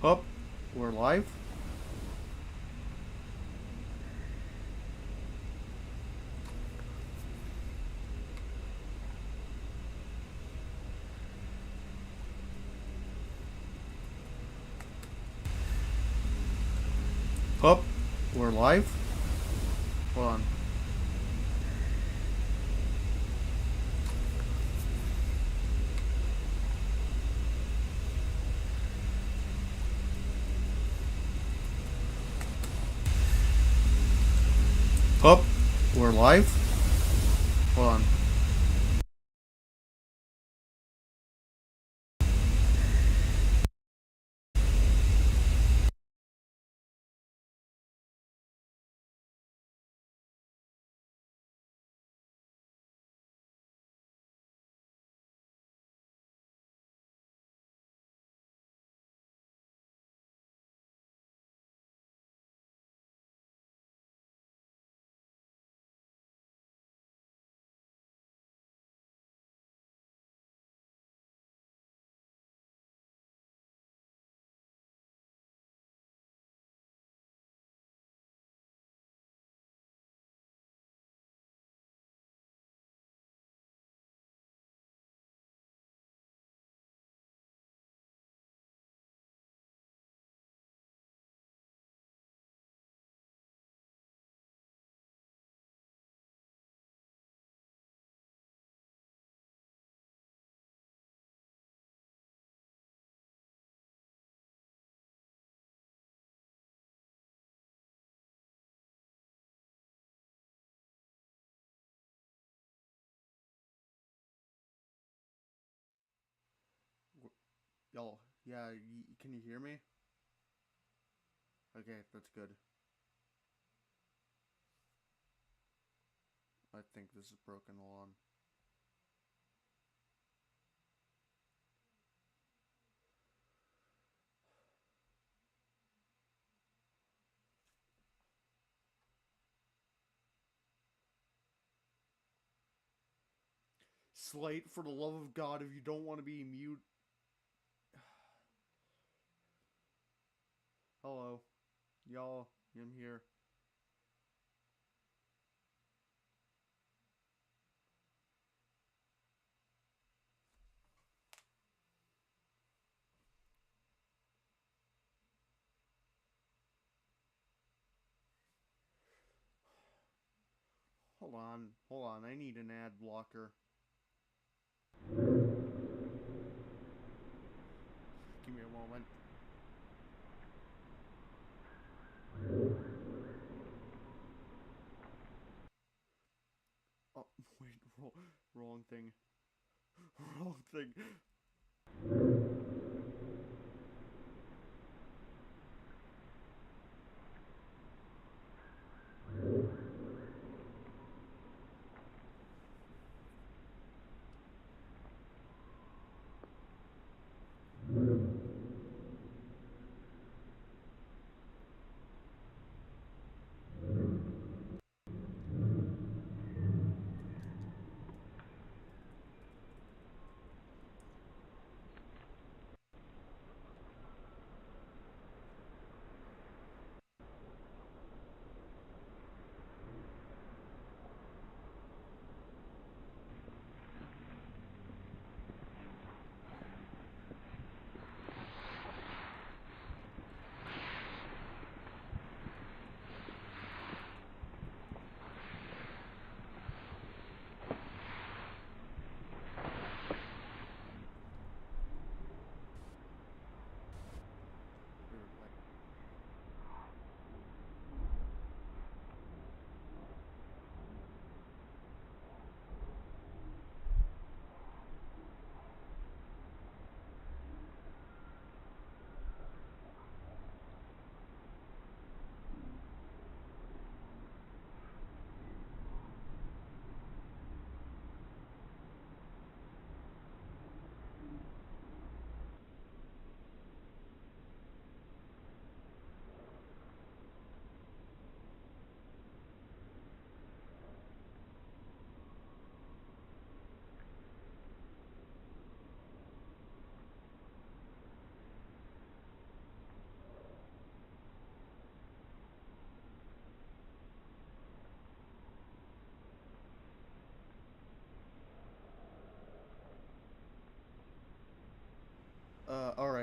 Up, we're live. Up, we're live. Hold on. Up, we're live. Hold on. Y'all, yeah, can you hear me? Okay, that's good. I think this is broken. Hold on. Slate, for the love of God, if you don't want to be mute. Hello. Y'all, I'm here. Hold on. Hold on. I need an ad blocker. Give me a moment. Oh, wait. Wrong thing. Wrong thing.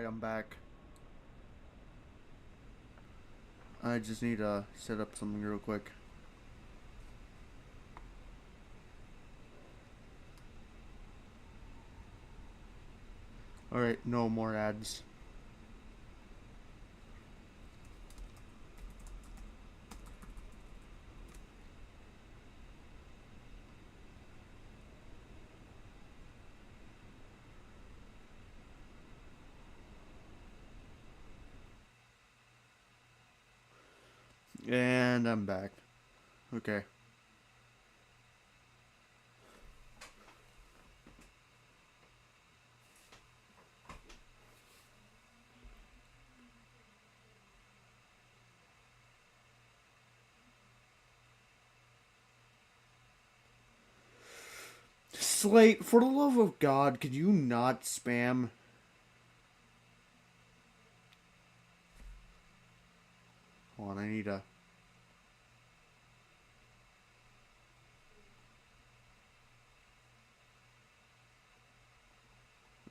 Alright, I'm back. I just need to set up something real quick. Alright, no more ads. And I'm back. Okay. Slate, for the love of God, could you not spam? Hold on, I need to...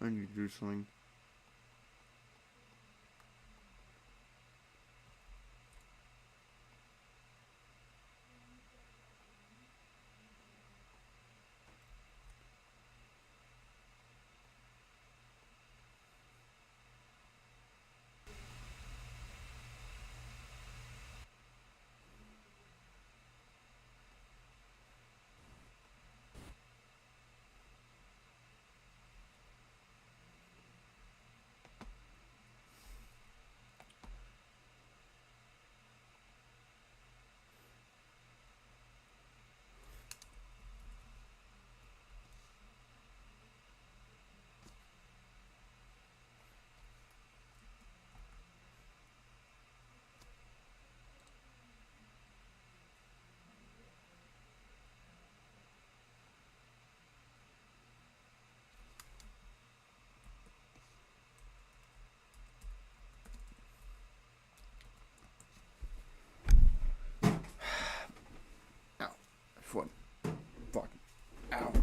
I need to do something. Foot. Fuck. Ow.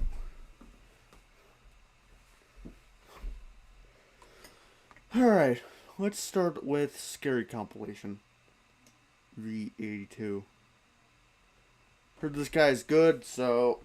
Alright, let's start with Scary Compilation. V82. Heard this guy's good, so...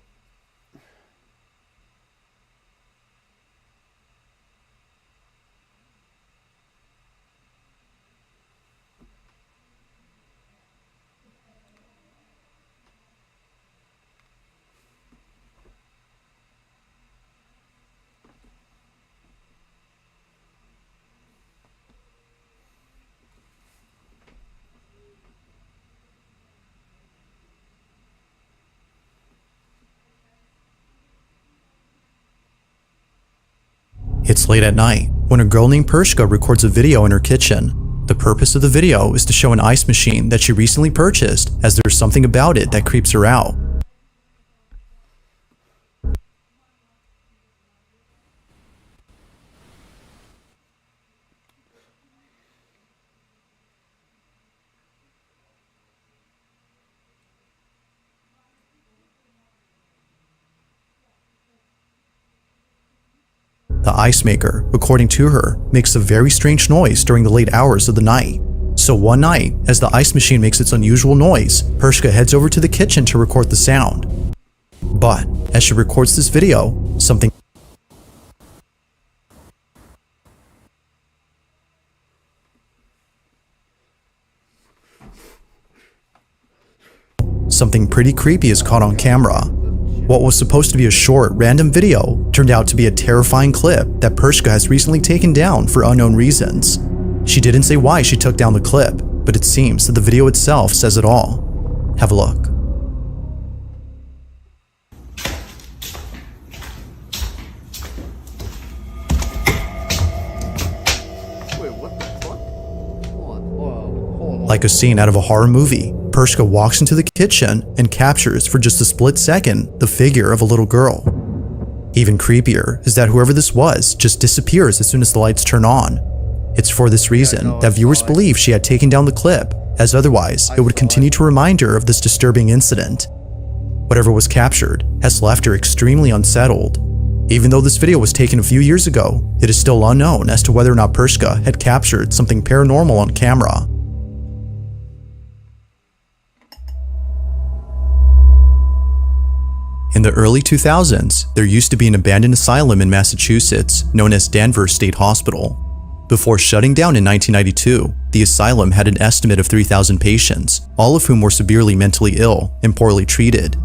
It's late at night when a girl named Pershka records a video in her kitchen. The purpose of the video is to show an ice machine that she recently purchased, as there's something about it that creeps her out. The ice maker, according to her, makes a very strange noise during the late hours of the night. So one night, as the ice machine makes its unusual noise, Pershka heads over to the kitchen to record the sound. But, as she records this video, something pretty creepy is caught on camera. What was supposed to be a short, random video turned out to be a terrifying clip that Pershka has recently taken down for unknown reasons. She didn't say why she took down the clip, but it seems that the video itself says it all. Have a look. Wait, what the fuck? Hold on. Like a scene out of a horror movie, Pershka walks into the kitchen and captures for just a split second the figure of a little girl. Even creepier is that whoever this was just disappears as soon as the lights turn on. It's for this reason that viewers believe she had taken down the clip, as otherwise it would continue to remind her of this disturbing incident. Whatever was captured has left her extremely unsettled. Even though this video was taken a few years ago, it is still unknown as to whether or not Pershka had captured something paranormal on camera. In the early 2000s, there used to be an abandoned asylum in Massachusetts known as Danvers State Hospital. Before shutting down in 1992, the asylum had an estimate of 3,000 patients, all of whom were severely mentally ill and poorly treated.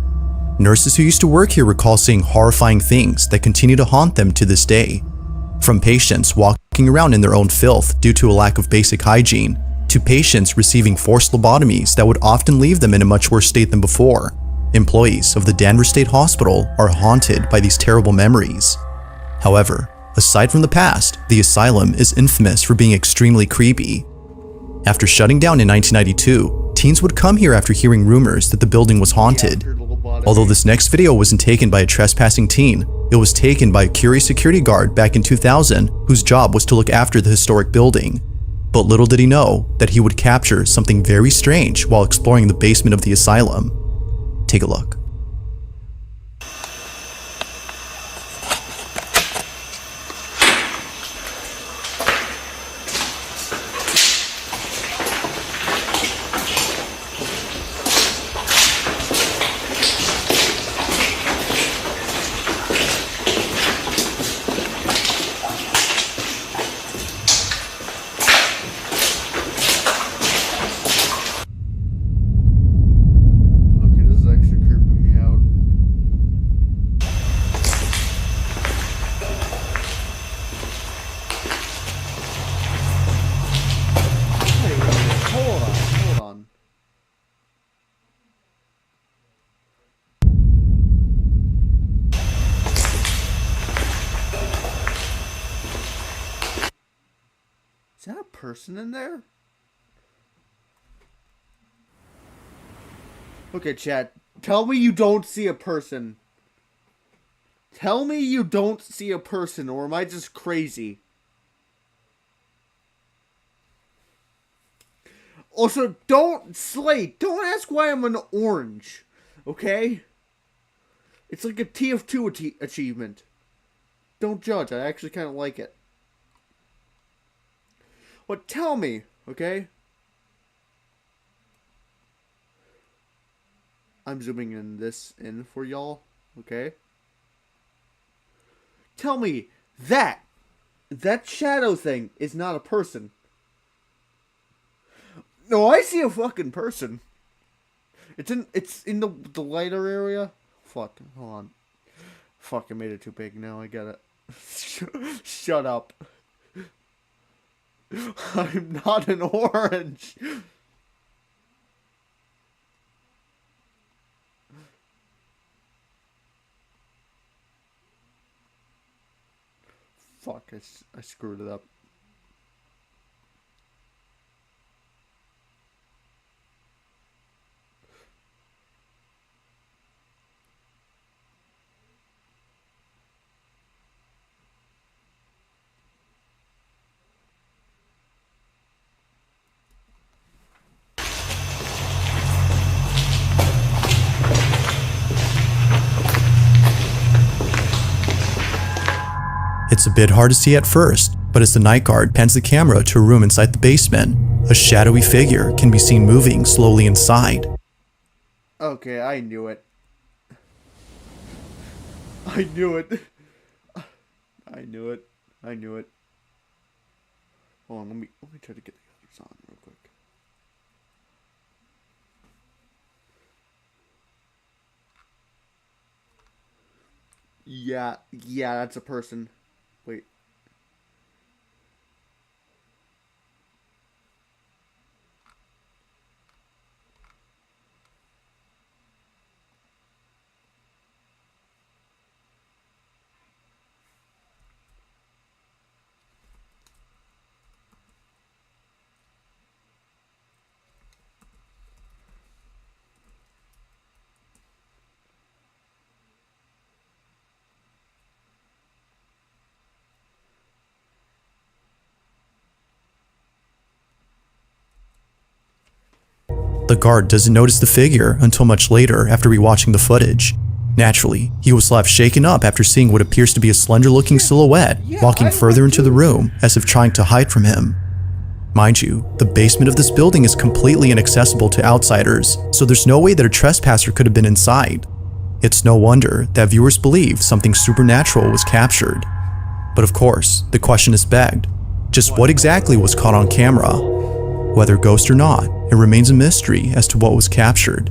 Nurses who used to work here recall seeing horrifying things that continue to haunt them to this day. From patients walking around in their own filth due to a lack of basic hygiene, to patients receiving forced lobotomies that would often leave them in a much worse state than before. Employees of the Danvers State Hospital are haunted by these terrible memories. However, aside from the past, the asylum is infamous for being extremely creepy. After shutting down in 1992, teens would come here after hearing rumors that the building was haunted. Although this next video wasn't taken by a trespassing teen, it was taken by a curious security guard back in 2000 whose job was to look after the historic building. But little did he know that he would capture something very strange while exploring the basement of the asylum. Take a look. Okay, this is actually creeping me out. Wait, hold on. Is that a person in there? Okay, chat. Tell me you don't see a person. Tell me you don't see a person, or am I just crazy? Also, don't ask why I'm an orange. Okay? It's like a TF2 achievement. Don't judge. I actually kind of like it. But tell me, okay? I'm zooming in for y'all, okay? Tell me that shadow thing is not a person. No, I see a fucking person. It's in the lighter area. Fuck, hold on. Fuck, I made it too big. Now I get it. Shut up. I'm not an orange. Fuck, I screwed it up. It's a bit hard to see at first, but as the night guard pans the camera to a room inside the basement, a shadowy figure can be seen moving slowly inside. Okay, I knew it. I knew it. I knew it. I knew it. Hold on, let me try to get the others on real quick. Yeah, that's a person. Wait. The guard doesn't notice the figure until much later after rewatching the footage. Naturally, he was left shaken up after seeing what appears to be a slender-looking silhouette walking further into the room as if trying to hide from him. Mind you, the basement of this building is completely inaccessible to outsiders, so there's no way that a trespasser could have been inside. It's no wonder that viewers believe something supernatural was captured. But of course, the question is begged, just what exactly was caught on camera? Whether ghost or not, it remains a mystery as to what was captured.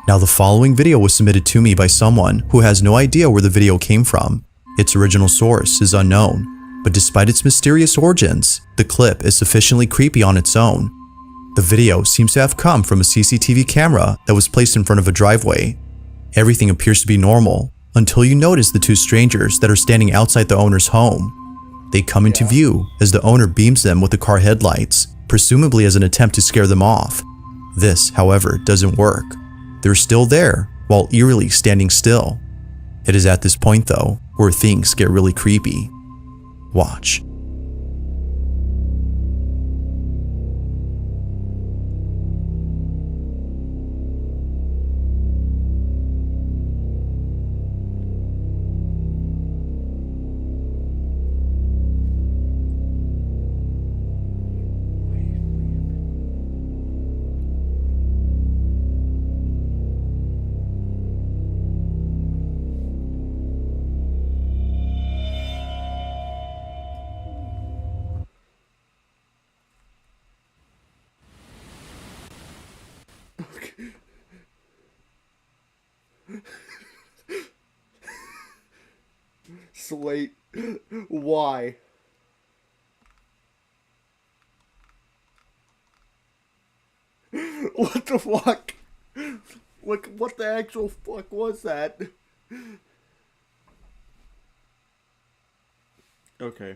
Now, the following video was submitted to me by someone who has no idea where the video came from. Its original source is unknown, but despite its mysterious origins, the clip is sufficiently creepy on its own. The video seems to have come from a CCTV camera that was placed in front of a driveway. Everything appears to be normal until you notice the two strangers that are standing outside the owner's home. They come into view as the owner beams them with the car headlights, presumably as an attempt to scare them off. This, however, doesn't work. They're still there, while eerily standing still. It is at this point, though, where things get really creepy. Watch. Slate. Why? What the fuck? What the actual fuck was that? Okay.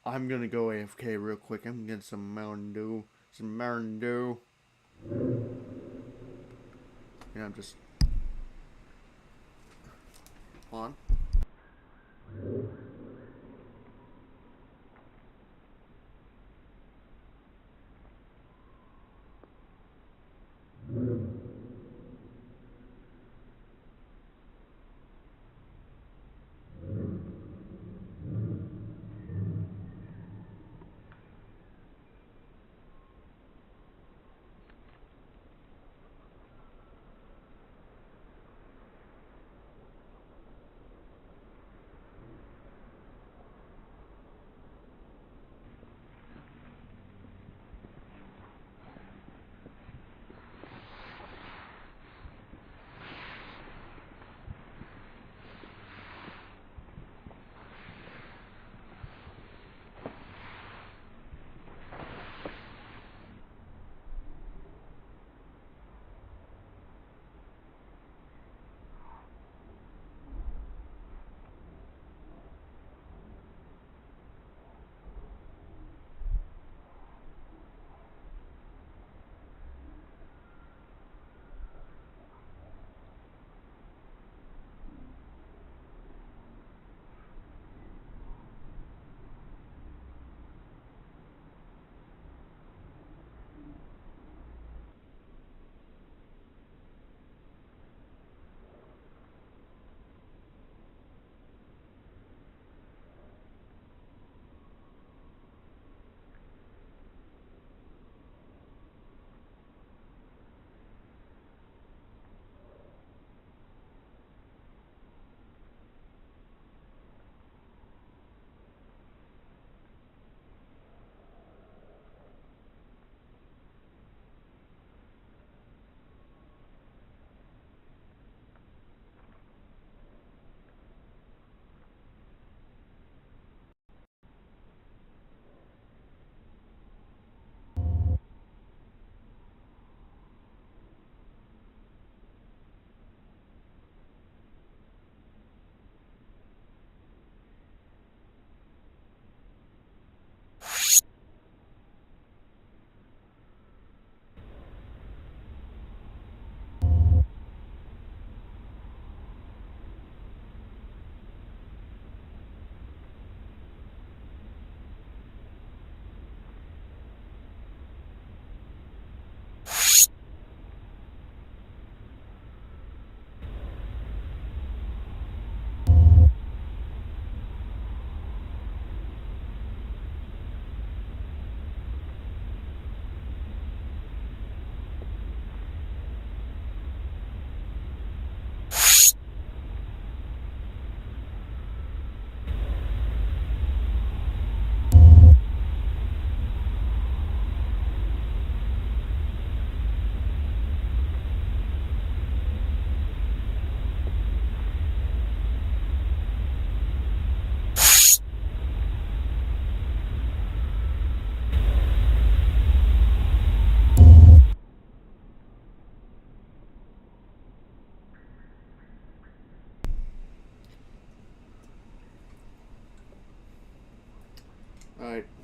I'm gonna go AFK real quick. I'm gonna get some Mountain Dew. Some Mountain Dew. Yeah, I'm just... on.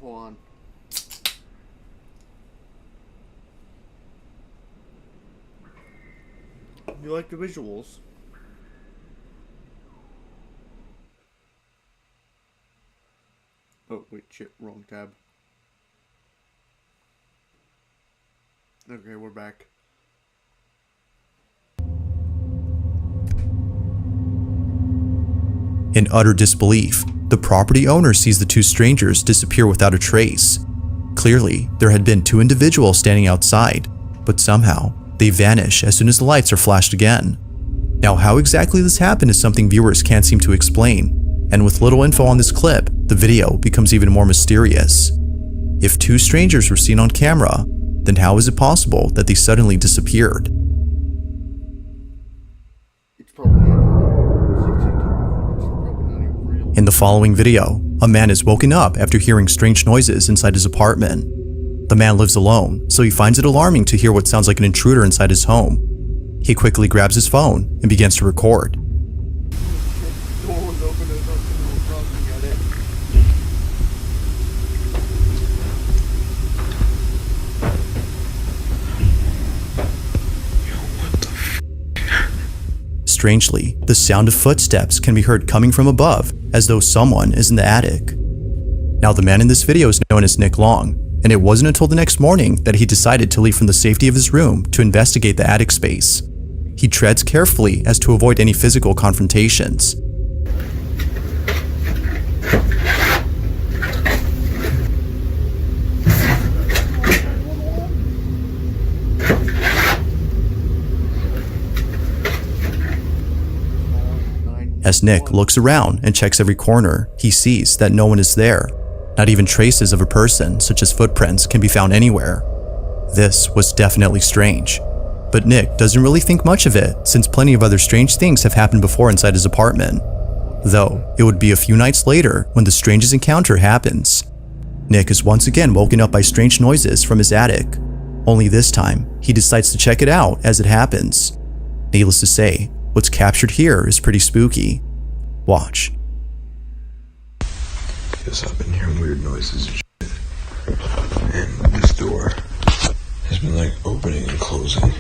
Hold on. You like the visuals? Oh, wait, shit, wrong tab. Okay, we're back. In utter disbelief, the property owner sees the two strangers disappear without a trace. Clearly, there had been two individuals standing outside, but somehow, they vanish as soon as the lights are flashed again. Now, how exactly this happened is something viewers can't seem to explain, and with little info on this clip, the video becomes even more mysterious. If two strangers were seen on camera, then how is it possible that they suddenly disappeared? It's probably not even real. In the following video, a man is woken up after hearing strange noises inside his apartment. The man lives alone, so he finds it alarming to hear what sounds like an intruder inside his home. He quickly grabs his phone and begins to record. The door was open and something was knocking at it. Strangely, the sound of footsteps can be heard coming from above, as though someone is in the attic. Now, the man in this video is known as Nick Long, and it wasn't until the next morning that he decided to leave from the safety of his room to investigate the attic space. He treads carefully as to avoid any physical confrontations. As Nick looks around and checks every corner, he sees that no one is there. Not even traces of a person, such as footprints, can be found anywhere. This was definitely strange. But Nick doesn't really think much of it, since plenty of other strange things have happened before inside his apartment. Though, it would be a few nights later when the strangest encounter happens. Nick is once again woken up by strange noises from his attic. Only this time, he decides to check it out as it happens. Needless to say, what's captured here is pretty spooky. Watch. Yes, I've been hearing weird noises and shit. And this door has been like opening and closing.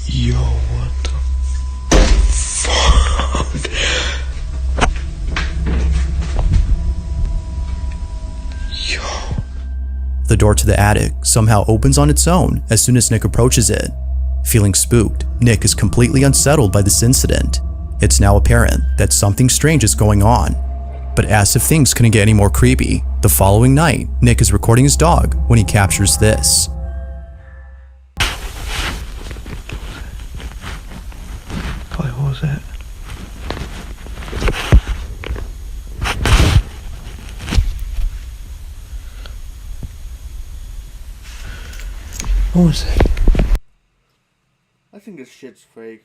Yo, what the fuck? Yo. The door to the attic somehow opens on its own as soon as Nick approaches it. Feeling spooked, Nick is completely unsettled by this incident. It's now apparent that something strange is going on. But as if things couldn't get any more creepy, the following night, Nick is recording his dog when he captures this. What was that? What was that? I think this shit's fake.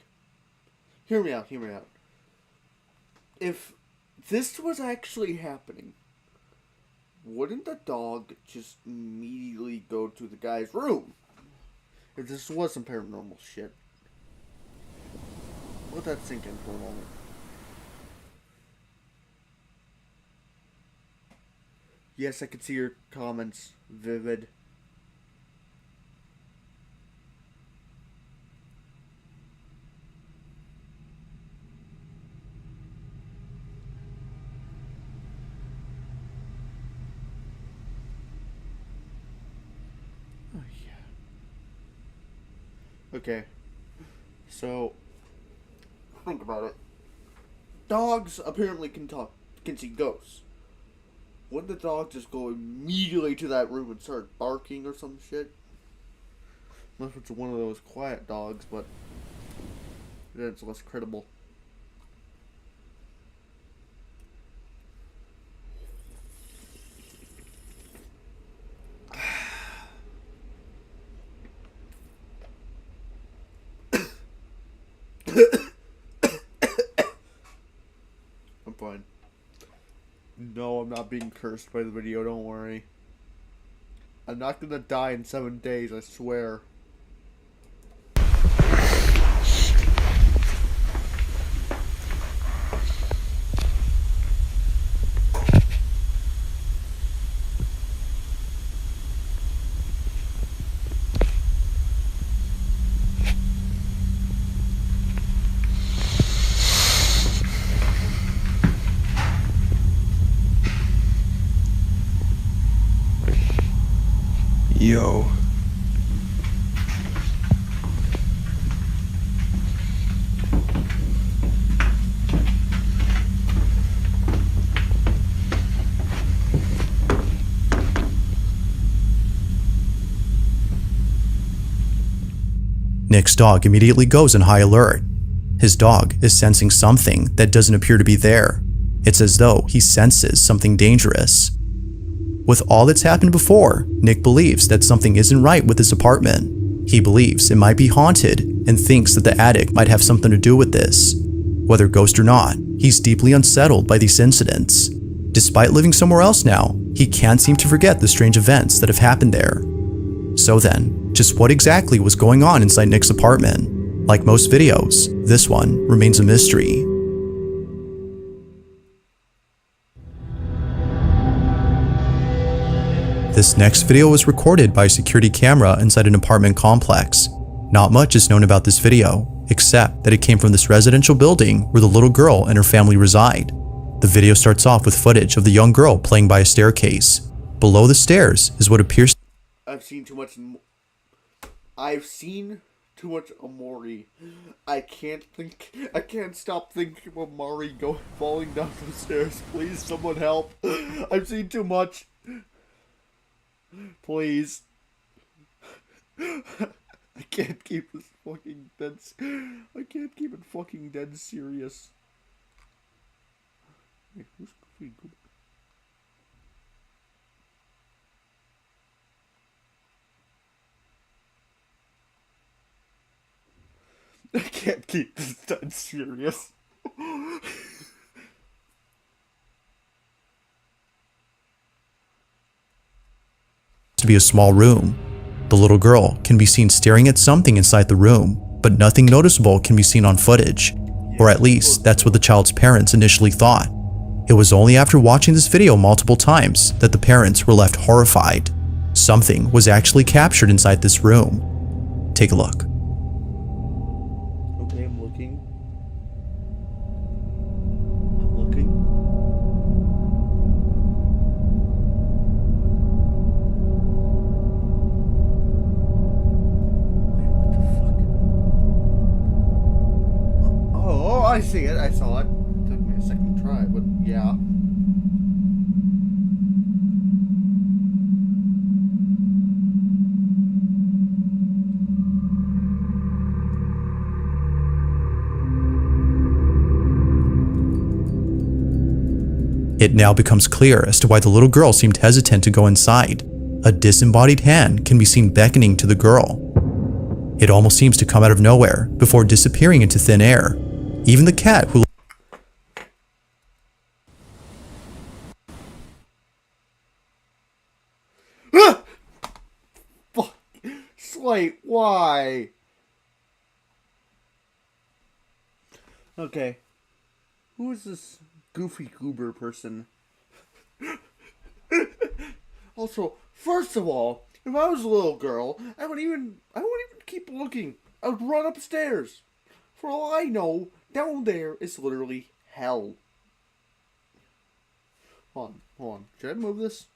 Hear me out, hear me out. If this was actually happening, wouldn't the dog just immediately go to the guy's room? If this was some paranormal shit. Let that sink in for a moment. Yes, I can see your comments, Vivid. Oh, yeah. Okay. So, think about it. Dogs apparently can talk, can see ghosts. Wouldn't the dog just go immediately to that room and start barking or some shit? Unless it's one of those quiet dogs, but then it's less credible. I'm fine. No, I'm not being cursed by the video, don't worry. I'm not gonna die in 7 days, I swear. video. Nick's dog immediately goes on high alert. His dog is sensing something that doesn't appear to be there. It's as though he senses something dangerous. With all that's happened before, Nick believes that something isn't right with his apartment. He believes it might be haunted and thinks that the attic might have something to do with this. Whether ghost or not, he's deeply unsettled by these incidents. Despite living somewhere else now, he can't seem to forget the strange events that have happened there. So then, just what exactly was going on inside Nick's apartment? Like most videos, this one remains a mystery. This next video was recorded by a security camera inside an apartment complex. Not much is known about this video, except that it came from this residential building where the little girl and her family reside. The video starts off with footage of the young girl playing by a staircase. Below the stairs is what appears. I've seen too much Amori. I can't stop thinking of Mari falling down the stairs. Please, someone help. I've seen too much. Please. I can't keep this fucking dead. I can't keep it fucking dead serious. Wait, who's Goofy? I can't keep this dead serious. To be a small room. The little girl can be seen staring at something inside the room, but nothing noticeable can be seen on footage. Or at least, that's what the child's parents initially thought. It was only after watching this video multiple times that the parents were left horrified. Something was actually captured inside this room. Take a look. Okay, I'm looking. I'm looking. Wait, what the fuck? Oh, I see it. I saw it. It took me a second to try, but yeah. It now becomes clear as to why the little girl seemed hesitant to go inside. A disembodied hand can be seen beckoning to the girl. It almost seems to come out of nowhere before disappearing into thin air. Even the cat who Fuck. Slate, why? Okay. Who is this Goofy Goober person? Also, first of all, if I was a little girl, I wouldn't even keep looking. I would run upstairs. For all I know, down there is literally hell. Hold on. Should I move this?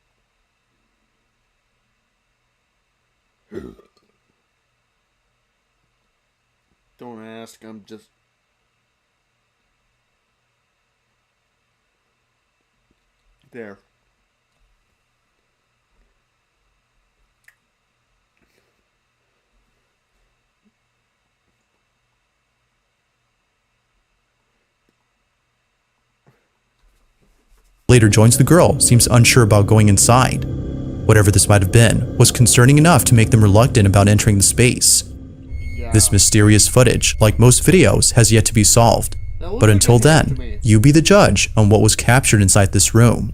Don't ask, I'm just... There. later joins the girl seems unsure about going inside. Whatever this might have been was concerning enough to make them reluctant about entering the space. This mysterious footage, like most videos, has yet to be solved. But until then, you be the judge on what was captured inside this room.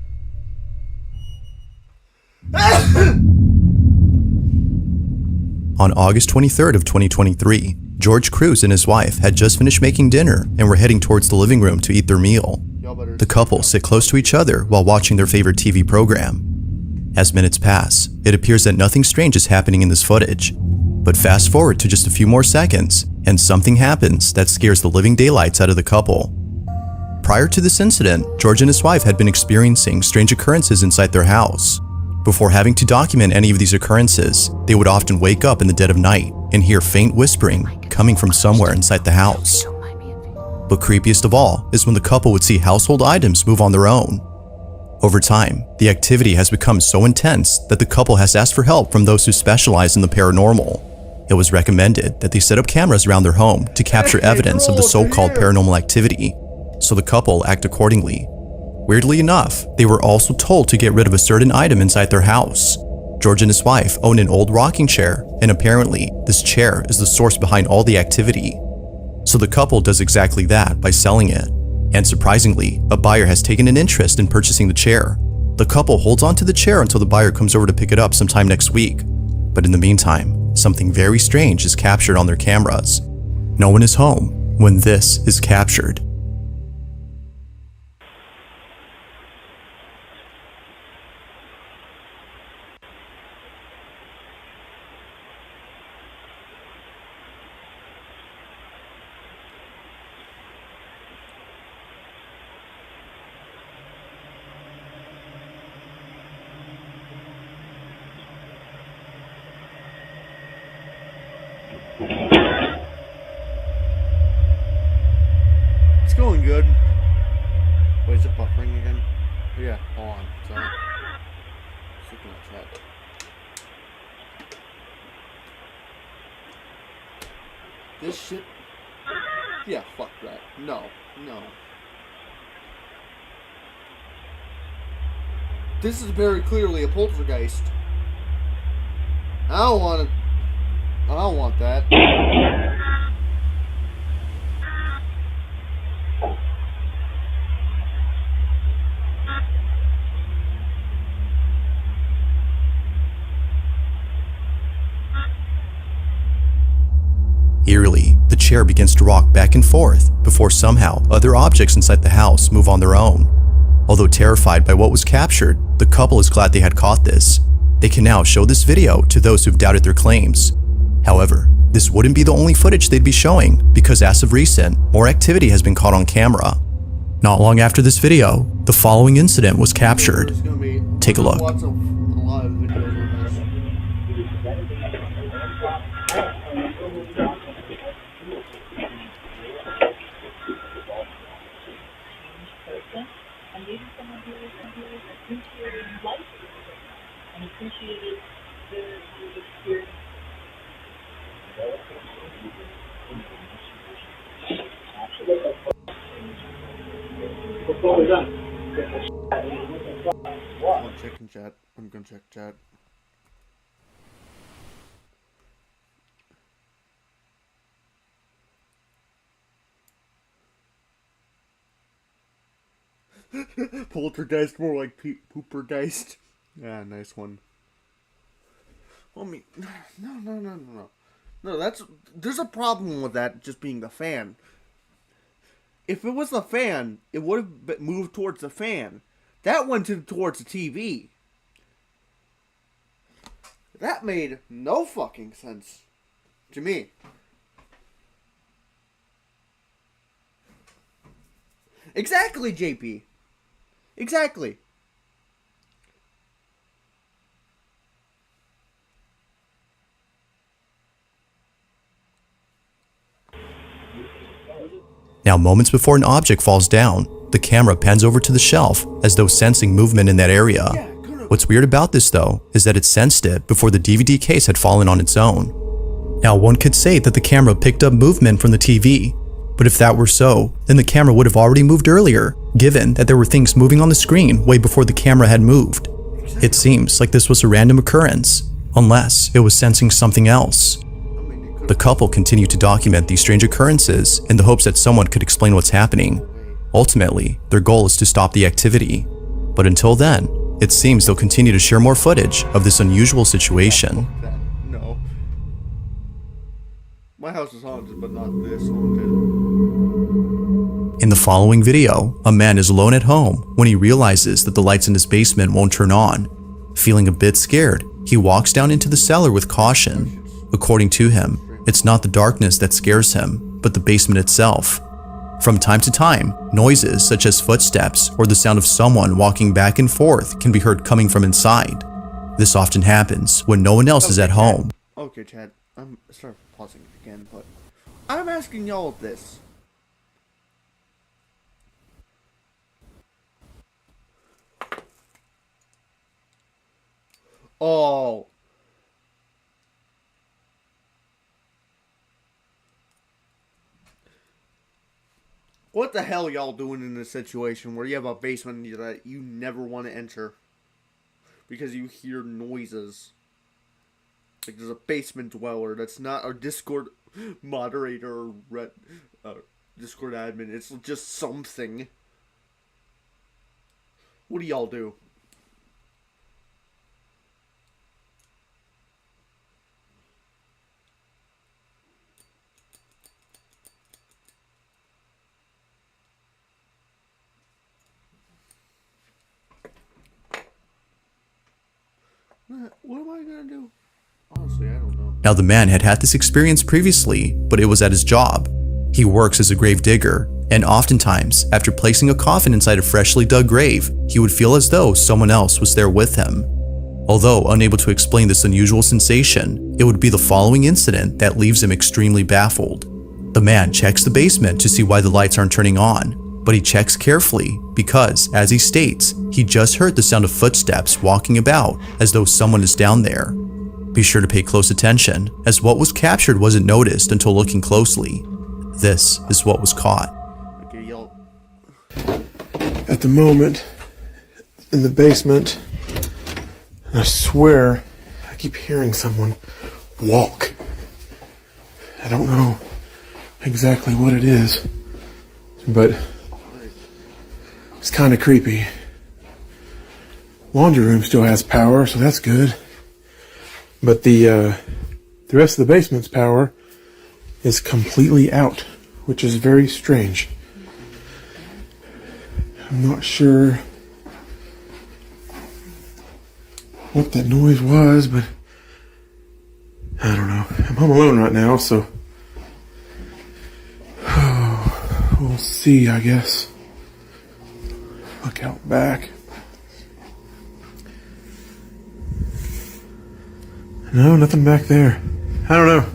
On August 23rd of 2023, George Cruz and his wife had just finished making dinner and were heading towards the living room to eat their meal. The couple sit close to each other while watching their favorite TV program. As minutes pass, it appears that nothing strange is happening in this footage. But fast forward to just a few more seconds, and something happens that scares the living daylights out of the couple. Prior to this incident, George and his wife had been experiencing strange occurrences inside their house. Before having to document any of these occurrences, they would often wake up in the dead of night and hear faint whispering coming from somewhere inside the house. But creepiest of all is when the couple would see household items move on their own. Over time, the activity has become so intense that the couple has asked for help from those who specialize in the paranormal. It was recommended that they set up cameras around their home to capture evidence of the so-called paranormal activity, so the couple act accordingly. Weirdly enough, they were also told to get rid of a certain item inside their house. George and his wife own an old rocking chair, and apparently this chair is the source behind all the activity. So the couple does exactly that by selling it. And surprisingly, a buyer has taken an interest in purchasing the chair. The couple holds on to the chair until the buyer comes over to pick it up sometime next week. But in the meantime, something very strange is captured on their cameras. No one is home when this is captured. It's going good. Wait, is it buffering again? Oh, yeah, hold on. Sorry. Just looking at chat. This shit. Yeah, fuck that. No. This is very clearly a poltergeist. I don't want that. Eerily, the chair begins to rock back and forth before somehow other objects inside the house move on their own. Although terrified by what was captured, the couple is glad they had caught this. They can now show this video to those who've doubted their claims. However, this wouldn't be the only footage they'd be showing, because as of recent, more activity has been caught on camera. Not long after this video, the following incident was captured. Take a look. Lots of a lot of videos on this. I'm checking chat. I'm gonna check chat. Poltergeist, more like poopergeist. Yeah, nice one. Well, I mean, no. No, there's a problem with that just being the fan. If it was the fan, it would have moved towards the fan. That went towards the TV. That made no fucking sense to me. Exactly, JP. Exactly. Now, moments before an object falls down, the camera pans over to the shelf as though sensing movement in that area. What's weird about this though is that it sensed it before the DVD case had fallen on its own. Now, one could say that the camera picked up movement from the TV, but if that were so, then the camera would have already moved earlier, given that there were things moving on the screen way before the camera had moved. It seems like this was a random occurrence, unless it was sensing something else. The couple continued to document these strange occurrences in the hopes that someone could explain what's happening. Ultimately, their goal is to stop the activity. But until then, it seems they'll continue to share more footage of this unusual situation. No. My house is haunted, but not this haunted. In the following video, a man is alone at home when he realizes that the lights in his basement won't turn on. Feeling a bit scared, he walks down into the cellar with caution. According to him, it's not the darkness that scares him, but the basement itself. From time to time, noises such as footsteps or the sound of someone walking back and forth can be heard coming from inside. This often happens when no one else is at home. Okay, Chad. I'm start pausing it again, but I'm asking y'all this. Oh. What the hell y'all doing in a situation where you have a basement that you never want to enter because you hear noises? Like there's a basement dweller that's not a Discord moderator or Discord admin. It's just something. What do y'all do? What am I gonna do? Honestly, I don't know. Now, the man had had this experience previously, but it was at his job. He works as a grave digger, and oftentimes, after placing a coffin inside a freshly dug grave, he would feel as though someone else was there with him. Although unable to explain this unusual sensation, it would be the following incident that leaves him extremely baffled. The man checks the basement to see why the lights aren't turning on, but he checks carefully because, as he states, he just heard the sound of footsteps walking about as though someone is down there. Be sure to pay close attention, as what was captured wasn't noticed until looking closely. This is what was caught. Okay, y'all. At the moment, in the basement, I swear I keep hearing someone walk. I don't know exactly what it is, but it's kind of creepy. Laundry room still has power, so that's good. But the rest of the basement's power is completely out, which is very strange. I'm not sure what that noise was, but I don't know. I'm home alone right now, so we'll see, I guess. Look out back. No, nothing back there. I don't know.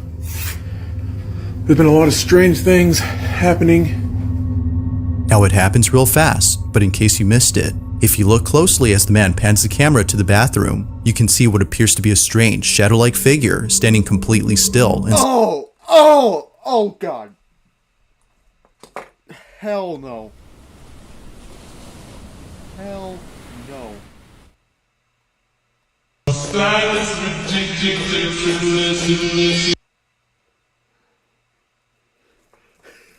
There's been a lot of strange things happening. Now it happens real fast, but in case you missed it, if you look closely as the man pans the camera to the bathroom, you can see what appears to be a strange shadow-like figure standing completely still. Oh God. Hell no. Hell no.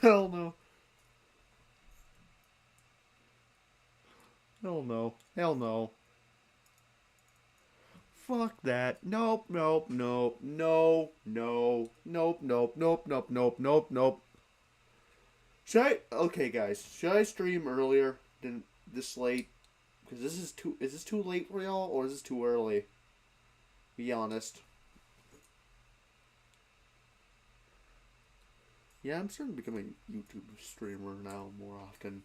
Hell no. Hell no. Hell no. Fuck that. Nope, nope, nope, no, no, nope, nope, nope, nope, nope, nope, nope. Okay guys, should I stream earlier than this late? Because is this too late for y'all, or is this too early? Be honest. Yeah, I'm starting to become a YouTube streamer now more often.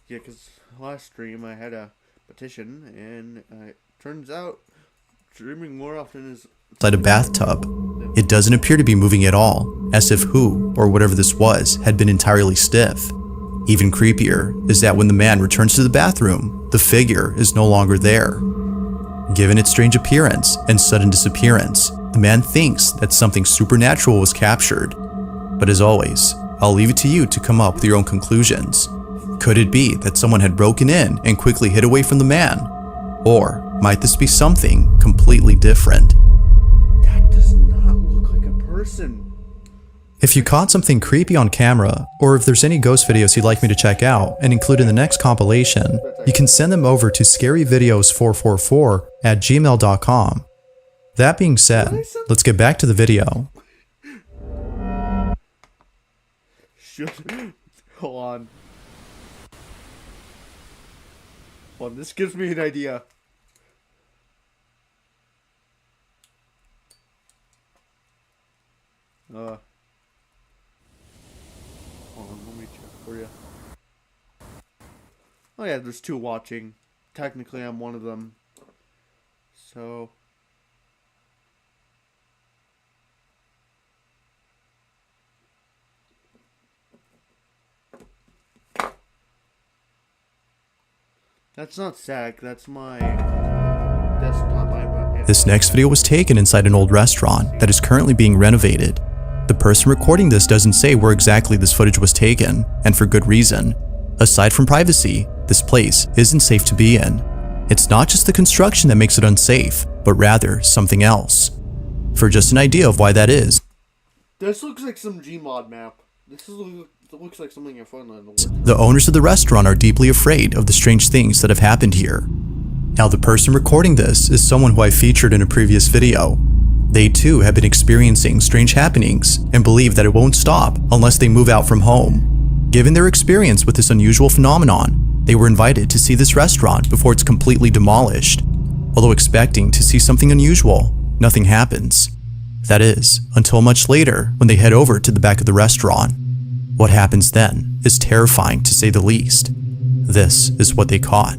Yeah, because last stream I had a petition, and it turns out streaming more often is... Inside a bathtub. It doesn't appear to be moving at all, as if who, or whatever this was, had been entirely stiff. Even creepier is that when the man returns to the bathroom, the figure is no longer there. Given its strange appearance and sudden disappearance, the man thinks that something supernatural was captured. But as always, I'll leave it to you to come up with your own conclusions. Could it be that someone had broken in and quickly hid away from the man? Or might this be something completely different? That does not look like a person. If you caught something creepy on camera, or if there's any ghost videos you'd like me to check out and include in the next compilation, you can send them over to scaryvideos444@gmail.com. That being said, let's get back to the video. Hold on. Hold on, this gives me an idea. Hold on, let me check for you. Oh yeah, there's two watching. Technically, I'm one of them. So, That's not SAC, that's my desktop. This next video was taken inside an old restaurant that is currently being renovated. The person recording this doesn't say where exactly this footage was taken, and for good reason. Aside from privacy, this place isn't safe to be in. It's not just the construction that makes it unsafe, but rather something else. For just an idea of why that is, this looks like some Gmod map. Looks like something in Funland. the owners of the restaurant are deeply afraid of the strange things that have happened here. Now, the person recording this is someone who I featured in a previous video. They too have been experiencing strange happenings and believe that it won't stop unless they move out from home. Given their experience with this unusual phenomenon, they were invited to see this restaurant before it's completely demolished. Although expecting to see something unusual, nothing happens. That is, until much later when they head over to the back of the restaurant. What happens then is terrifying to say the least. This is what they caught.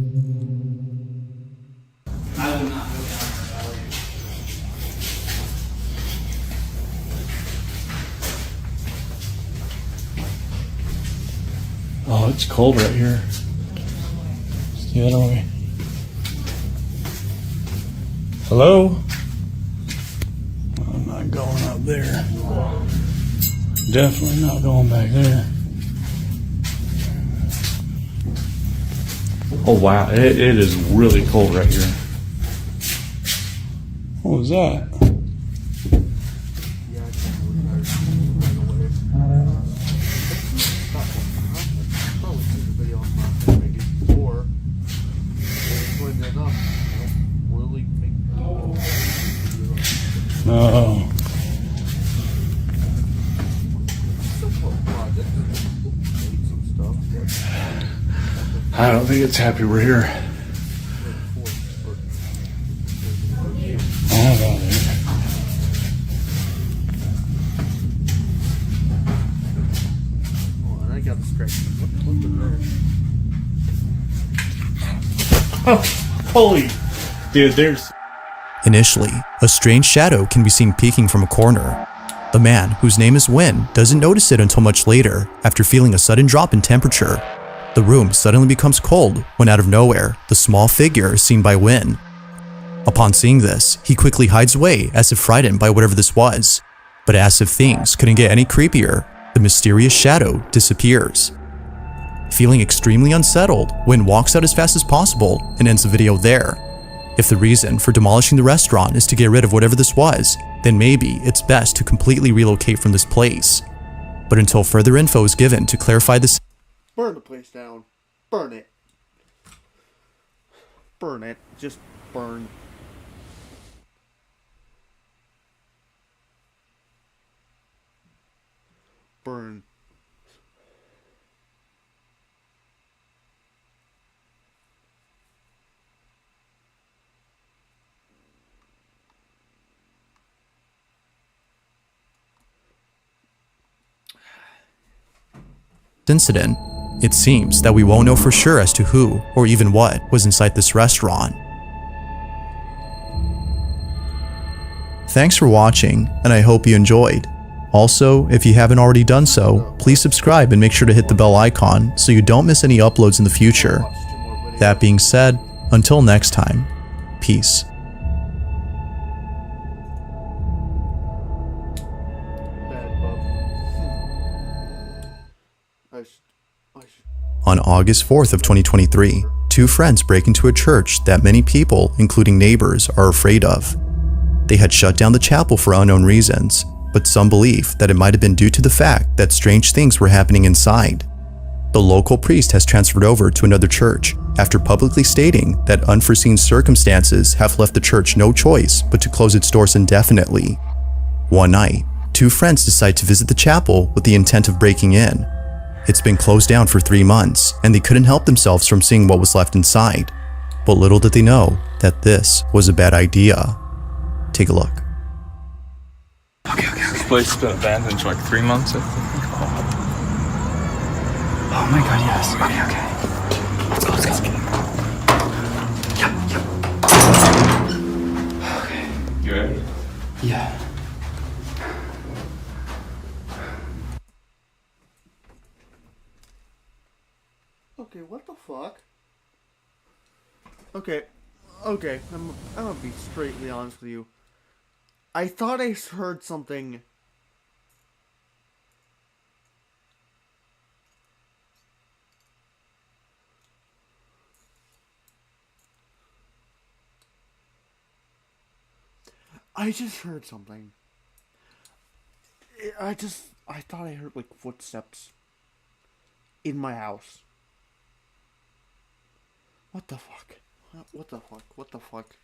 Oh, it's cold right here. The other way. Hello? I'm not going up there. Definitely not going back there. Oh wow, it is really cold right here. What was that? Oh. I don't think it's happy we're here. Oh, about it. Oh, and I got the scratch. What the Oh, holy. Dude, there's... Initially, a strange shadow can be seen peeking from a corner. The man, whose name is Win, doesn't notice it until much later, after feeling a sudden drop in temperature. The room suddenly becomes cold when out of nowhere, the small figure is seen by Win. Upon seeing this, he quickly hides away as if frightened by whatever this was. But as if things couldn't get any creepier, the mysterious shadow disappears. Feeling extremely unsettled, Win walks out as fast as possible and ends the video there. If the reason for demolishing the restaurant is to get rid of whatever this was, then maybe it's best to completely relocate from this place. But until further info is given to clarify this, burn the place down. Burn it. Burn it. Just burn. Burn. incident, it seems that we won't know for sure as to who or even what was inside this restaurant. Thanks for watching, and I hope you enjoyed. Also, if you haven't already done so, please subscribe and make sure to hit the bell icon so you don't miss any uploads in the future. That being said, until next time, peace. On August 4th of 2023, two friends break into a church that many people, including neighbors, are afraid of. They had shut down the chapel for unknown reasons, but some believe that it might have been due to the fact that strange things were happening inside. The local priest has transferred over to another church after publicly stating that unforeseen circumstances have left the church no choice but to close its doors indefinitely. One night, two friends decide to visit the chapel with the intent of breaking in. It's been closed down for 3 months, and they couldn't help themselves from seeing what was left inside. But little did they know that this was a bad idea. Take a look. Okay. This place has been abandoned for like 3 months, I think. Oh my god, yes. Okay. Let's go. Yep. Okay. You ready? Yeah. Okay, what the fuck? Okay, I'm gonna be straightly honest with you. I thought I heard something. I just heard something. I thought I heard like footsteps in my house. What the fuck? What the fuck? What the fuck?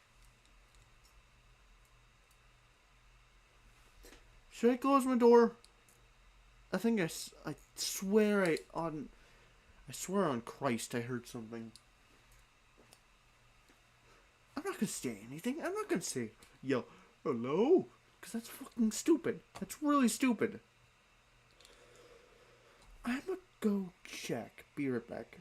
Should I close my door? I think I swear I swear on Christ I heard something. I'm not gonna say anything. I'm not gonna say, yo, hello? Because that's fucking stupid. That's really stupid. I'm gonna go check. Be right back.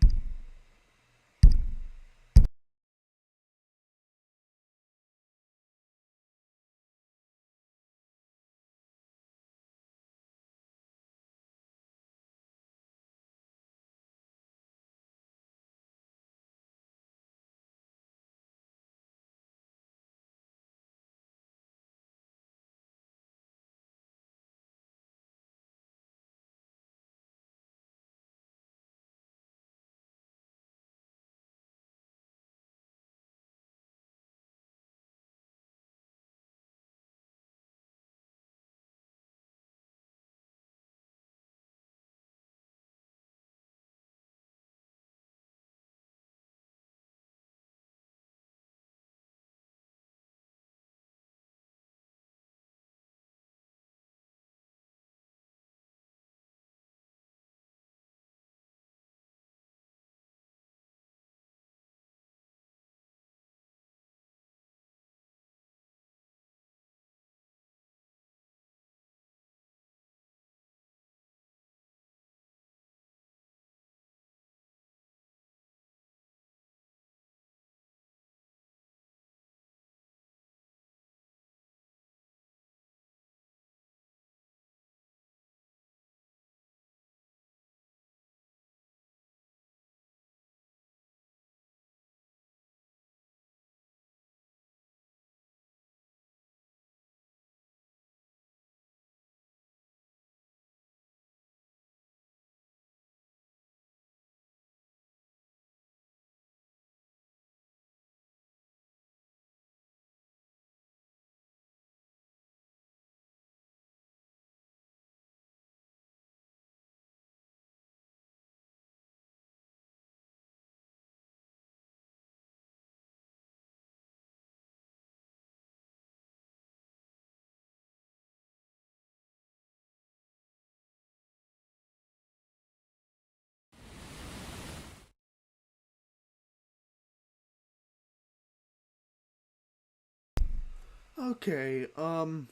Okay, I'm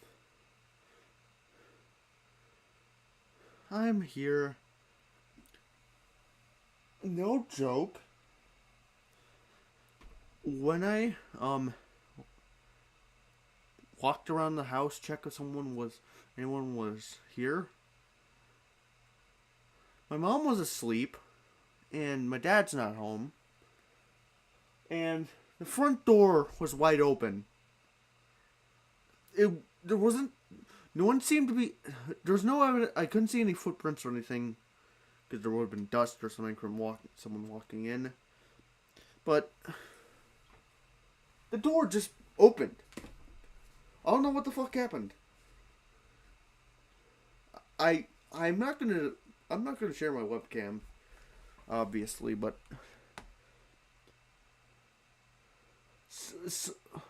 here. No joke. When I walked around the house, check if anyone was here. My mom was asleep, and my dad's not home. And the front door was wide open. There wasn't. No one seemed to be. There was no evidence. I couldn't see any footprints or anything, because there would have been dust or something from someone walking in. But the door just opened. I don't know what the fuck happened. I'm not gonna share my webcam, obviously, but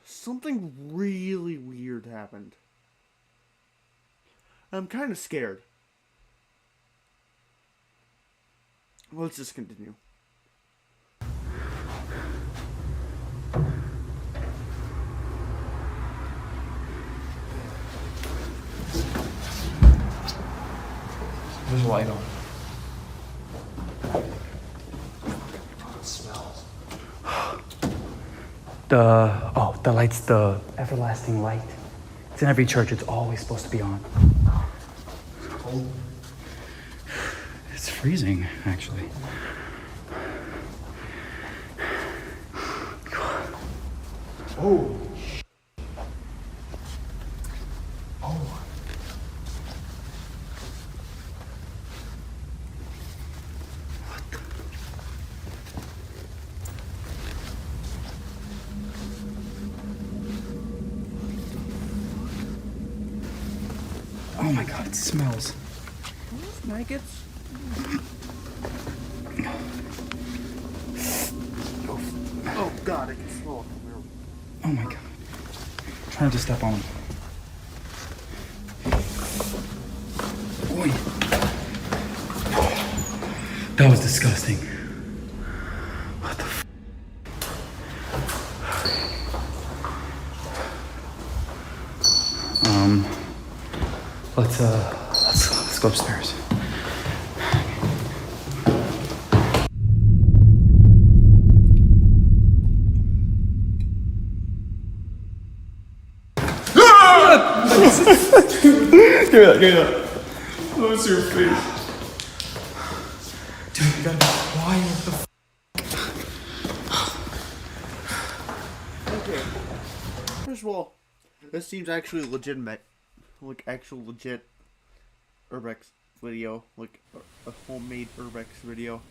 something really weird happened. I'm kind of scared. Let's just continue. There's a light on. It smells. The light's the everlasting light. It's in every church. It's always supposed to be on. It's cold. It's freezing, actually. Oh. Oh. Oh my god, it smells. Maggots? Oh god, I can smell it. Oh my god. I'm trying to step on him. Boy. That was disgusting. What the f? Let's go upstairs. Give me that. What's your face? Dude, you gotta be quiet. What the Okay. First of all, this seems actually legitimate. Like, actual legit urbex video. Like, a homemade urbex video.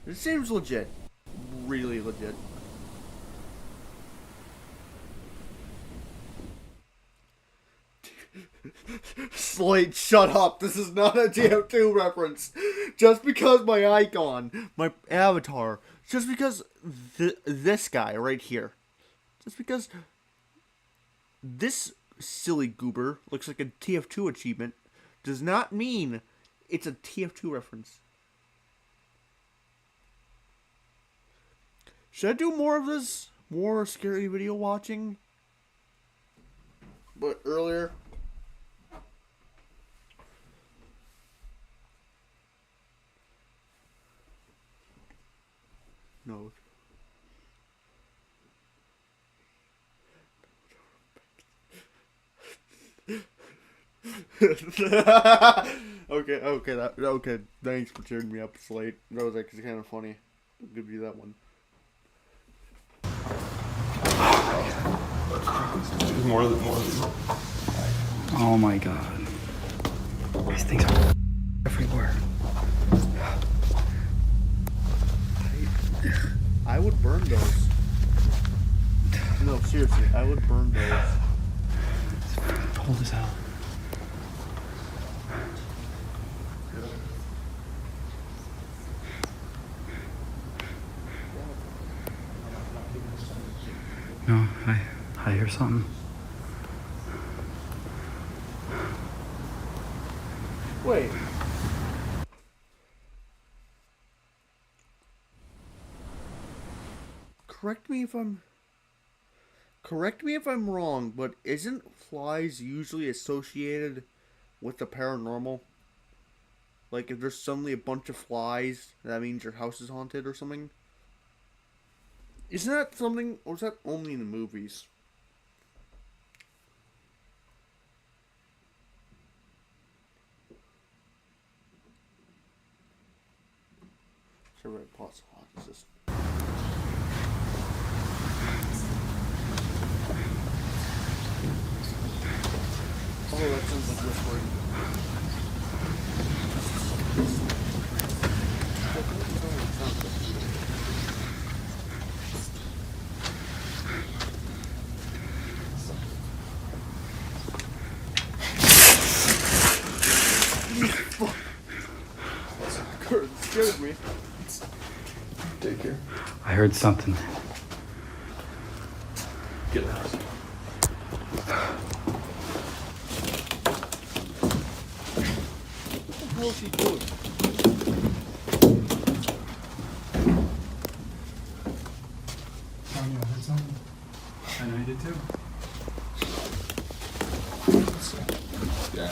This seems legit. Really legit. Slade, shut up. This is not a TF2 reference. Just because my icon, my avatar, just because this guy right here, just because this silly goober looks like a TF2 achievement, does not mean it's a TF2 reference. Should I do more of this? More scary video watching? But earlier... No. Okay. Thanks for cheering me up, Slate. That was actually kind of funny. I'll give you that one. More. Oh my god. These things are everywhere. I would burn those. No, seriously, I would burn those. It's cold as hell. No, I hear something. Wait. Correct me if I'm wrong, but isn't flies usually associated with the paranormal? Like, if there's suddenly a bunch of flies, that means your house is haunted or something? Isn't that something, or is that only in the movies? Sure, right, pause. Is this? Oh, that sounds like whispering. It scared me. Take care. I heard something. Get out. What the hell is he doing? I heard something. I know you did too. Yeah.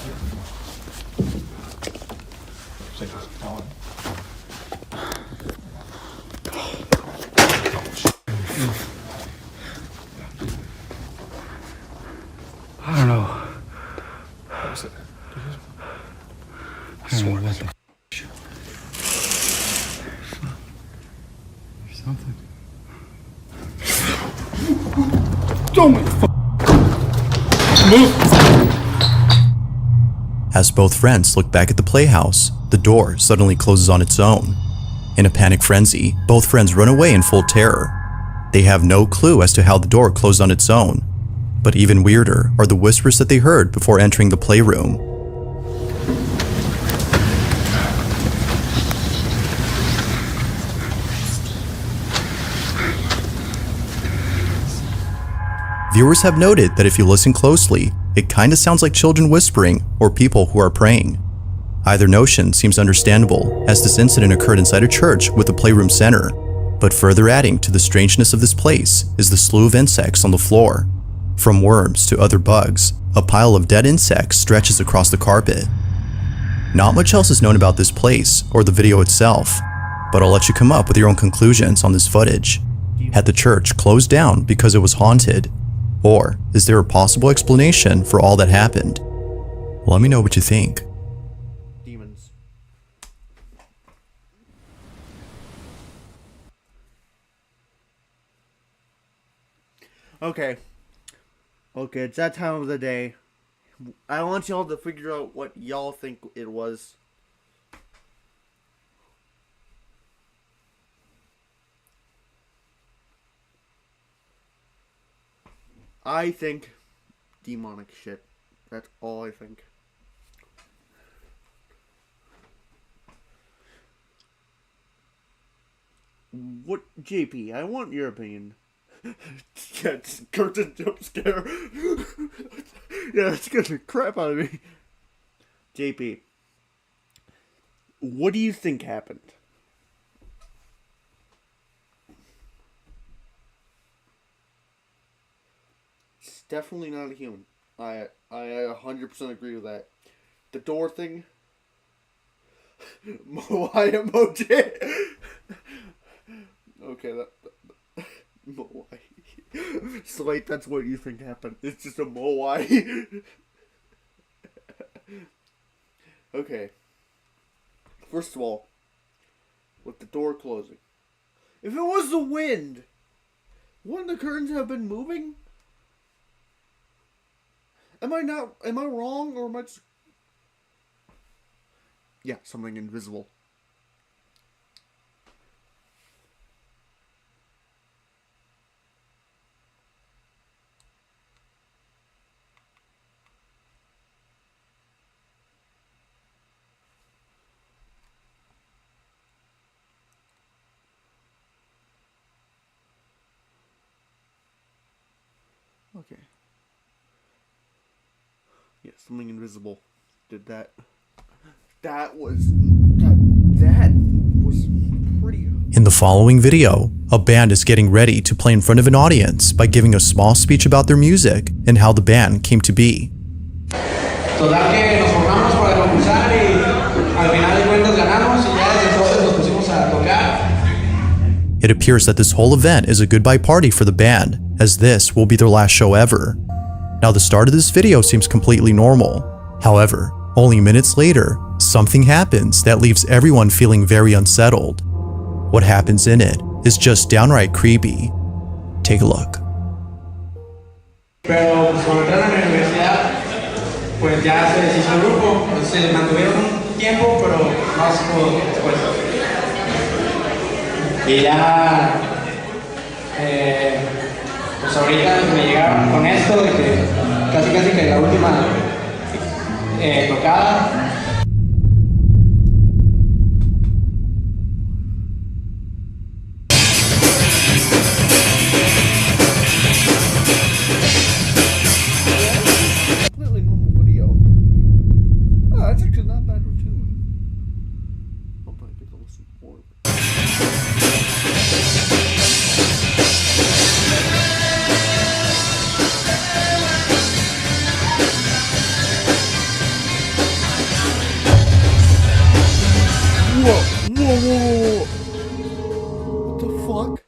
Take this. Colin. I don't know. What was it? I don't know what the something. Don't move. As both friends look back at the playhouse, the door suddenly closes on its own. In a panic frenzy, both friends run away in full terror. They have no clue as to how the door closed on its own. But even weirder are the whispers that they heard before entering the playroom. Viewers have noted that if you listen closely, it kinda sounds like children whispering or people who are praying. Either notion seems understandable, as this incident occurred inside a church with a playroom center. But further adding to the strangeness of this place is the slew of insects on the floor. From worms to other bugs, a pile of dead insects stretches across the carpet. Not much else is known about this place or the video itself, but I'll let you come up with your own conclusions on this footage. Had the church closed down because it was haunted? Or is there a possible explanation for all that happened? Let me know what you think. Demons. Okay. Okay, it's that time of the day. I want y'all to figure out what y'all think it was. I think demonic shit. That's all I think. What, JP? I want your opinion. Yeah, just curtain jump scare. Yeah, it scared the crap out of me. JP, what do you think happened? It's definitely not a human. I 100% agree with that. The door thing. Moai emoji. Okay, that Moai. So wait, that's what you think happened. It's just a Moai. Okay. First of all, with the door closing. If it was the wind, wouldn't the curtains have been moving? Am I wrong, or am I just... Yeah, something invisible. Okay. Yeah, something invisible did that. That was pretty... In the following video, a band is getting ready to play in front of an audience by giving a small speech about their music and how the band came to be. Total que nos formamos para concursar y al final de cuentas ganamos y ya desde entonces nos pusimos a tocar. It appears that this whole event is a goodbye party for the band, as this will be their last show ever. Now the start of this video seems completely normal. However, only minutes later, something happens that leaves everyone feeling very unsettled. What happens in it is just downright creepy. Take a look. Pero pues cuando entraron a la universidad, pues ya se deshizo el grupo, se mantuvieron un tiempo, pero no se pudo después. Y ya, pues ahorita me llegaron con esto de que casi que la última tocada. Completely normal video. Oh, that's actually not bad for tune. Hope I get to listen more of it. Whoa. What the fuck?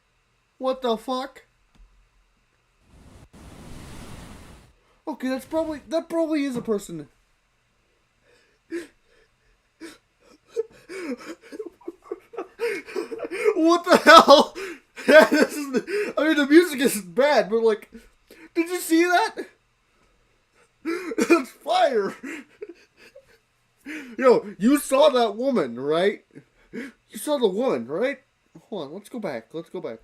What the fuck? Okay, that probably is a person. What the hell? Yeah, I mean, the music isn't bad, but like, did you see that? It's fire. Yo, you saw that woman, right? You saw the woman, right? Hold on, let's go back. Oops. Let's go back.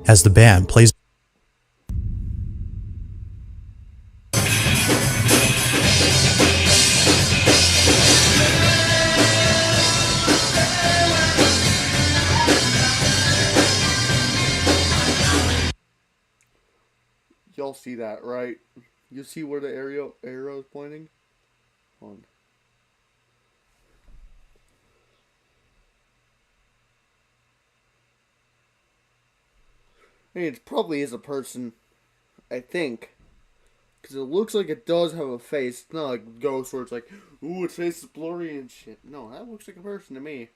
As the band plays Y'all see that, right? You see where the arrow is pointing? Hold on. I mean, it probably is a person, I think. Because it looks like it does have a face. It's not like a ghost where it's like, ooh, its face is blurry and shit. No, that looks like a person to me.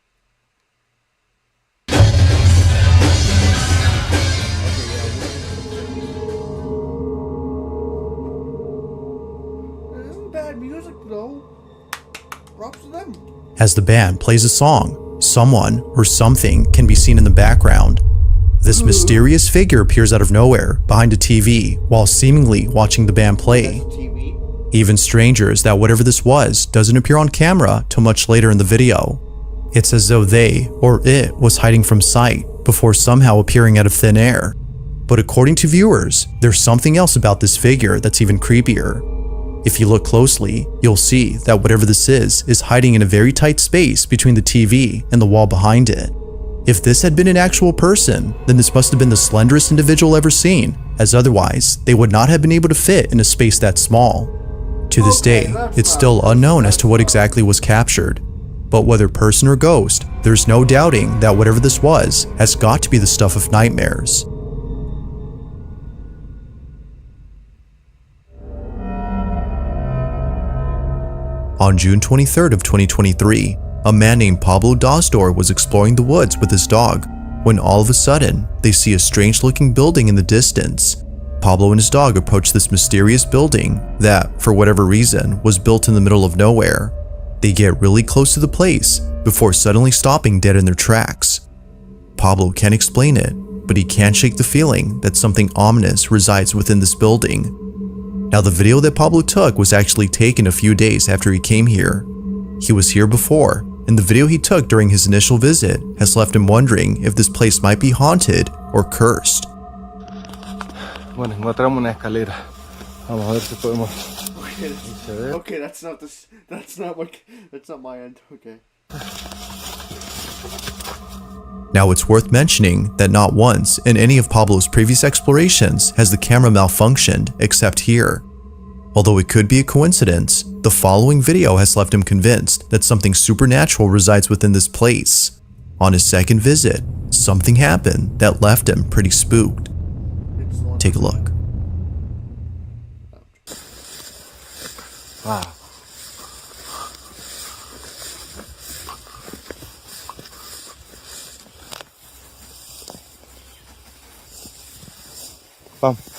It isn't bad music, though. Props to them. as the band plays a song, someone or something can be seen in the background. This mysterious figure appears out of nowhere behind a TV while seemingly watching the band play. Even stranger is that whatever this was doesn't appear on camera till much later in the video. It's as though they or it was hiding from sight before somehow appearing out of thin air. But according to viewers, there's something else about this figure that's even creepier. If you look closely, you'll see that whatever this is hiding in a very tight space between the TV and the wall behind it. If this had been an actual person, then this must have been the slenderest individual ever seen, as otherwise, they would not have been able to fit in a space that small. To this day, it's still unknown as to what exactly was captured. But whether person or ghost, there's no doubting that whatever this was has got to be the stuff of nightmares. On June 23rd of 2023, a man named Pablo Dosdor was exploring the woods with his dog when all of a sudden, they see a strange-looking building in the distance. Pablo and his dog approach this mysterious building that, for whatever reason, was built in the middle of nowhere. They get really close to the place before suddenly stopping dead in their tracks. Pablo can't explain it, but he can't shake the feeling that something ominous resides within this building. Now, the video that Pablo took was actually taken a few days after he came here. He was here before, and the video he took during his initial visit has left him wondering if this place might be haunted or cursed. Bueno, encontramos una escalera. Vamos a ver si podemos. Okay, that's not my end. Okay. Now, it's worth mentioning that not once in any of Pablo's previous explorations has the camera malfunctioned except here. Although it could be a coincidence, the following video has left him convinced that something supernatural resides within this place. On his second visit, something happened that left him pretty spooked. Take a look. Wow. Vamos.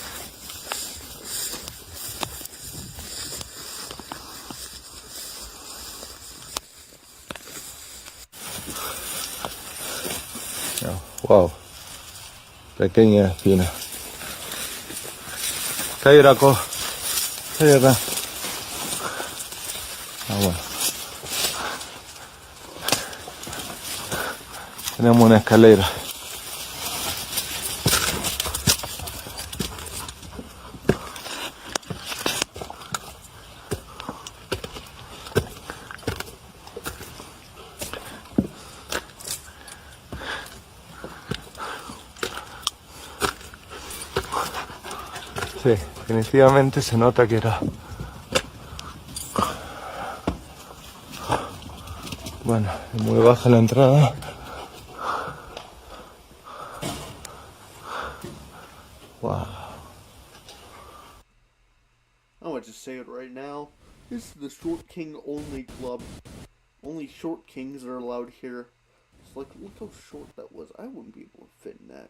Wow. Pequeña espina. Caíra acá. Caíra. Ah, bueno. Tenemos una escalera. Sí, definitivamente se nota que era Bueno, muy baja la entrada. Wow. I want to just say it right now. This is the Short King only club. Only short kings are allowed here. It's like, look how short that was. I wouldn't be able to fit in that.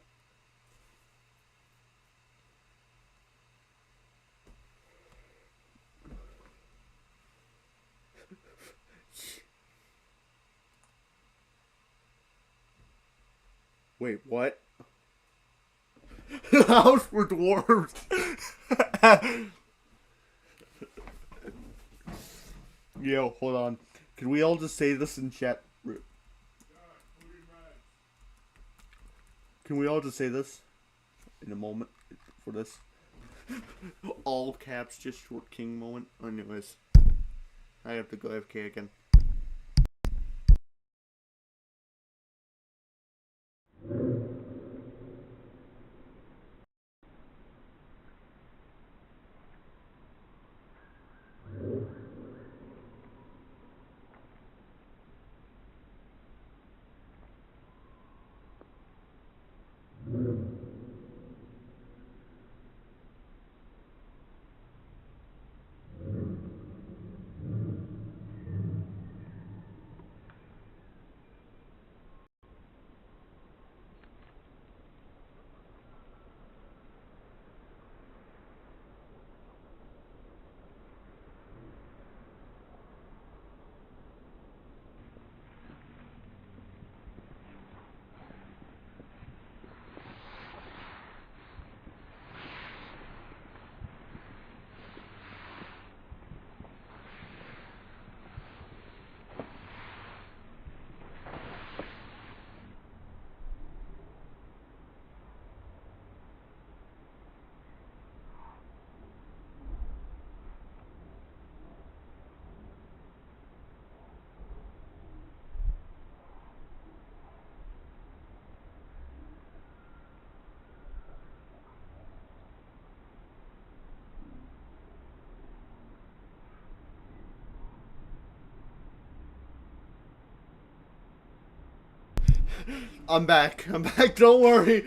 Wait, what? The house for dwarves. Yo, hold on. Can we all just say this in chat? Can we all just say this in a moment for this? All caps, just Short King moment. Anyways, I have to go AFK again. I'm back. I'm back. Don't worry.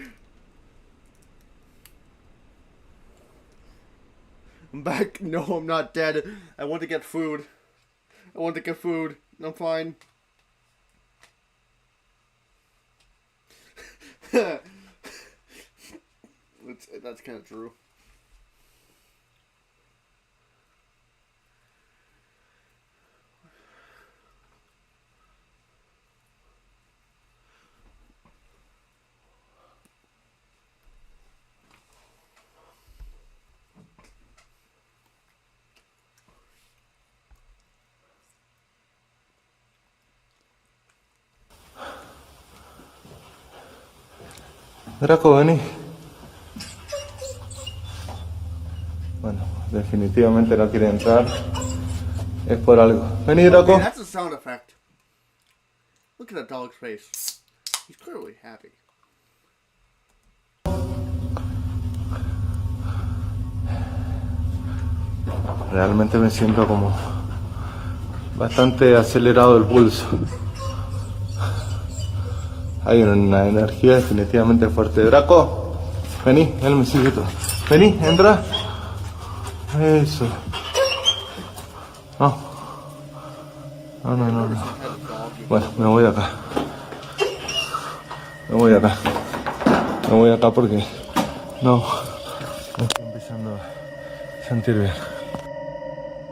I'm back. No, I'm not dead. I want to get food. I want to get food. I'm fine. That's kind of true. Draco, vení. Bueno, definitivamente no quiere entrar. Es por algo. Vení, Draco. Okay, that's a sound effect. Look at that dog's face. He's clearly happy. Realmente me siento como bastante acelerado el pulso. Hay una energía definitivamente fuerte. Draco, vení, él me sigue todo. Vení, entra. Eso. No. No. Bueno, me voy de acá. Me voy acá porque no. Me estoy empezando a sentir bien.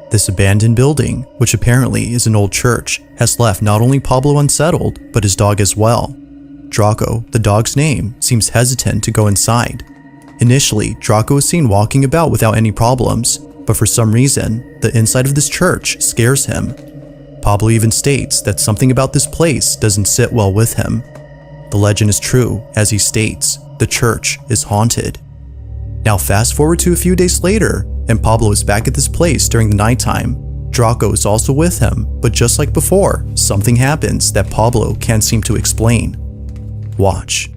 This abandoned building, which apparently is an old church, has left not only Pablo unsettled, but his dog as well. Draco, the dog's name, seems hesitant to go inside. Initially, Draco is seen walking about without any problems, but for some reason, the inside of this church scares him. Pablo even states that something about this place doesn't sit well with him. The legend is true, as he states, the church is haunted. Now fast forward to a few days later, and Pablo is back at this place during the nighttime. Draco is also with him, but just like before, something happens that Pablo can't seem to explain. Watch.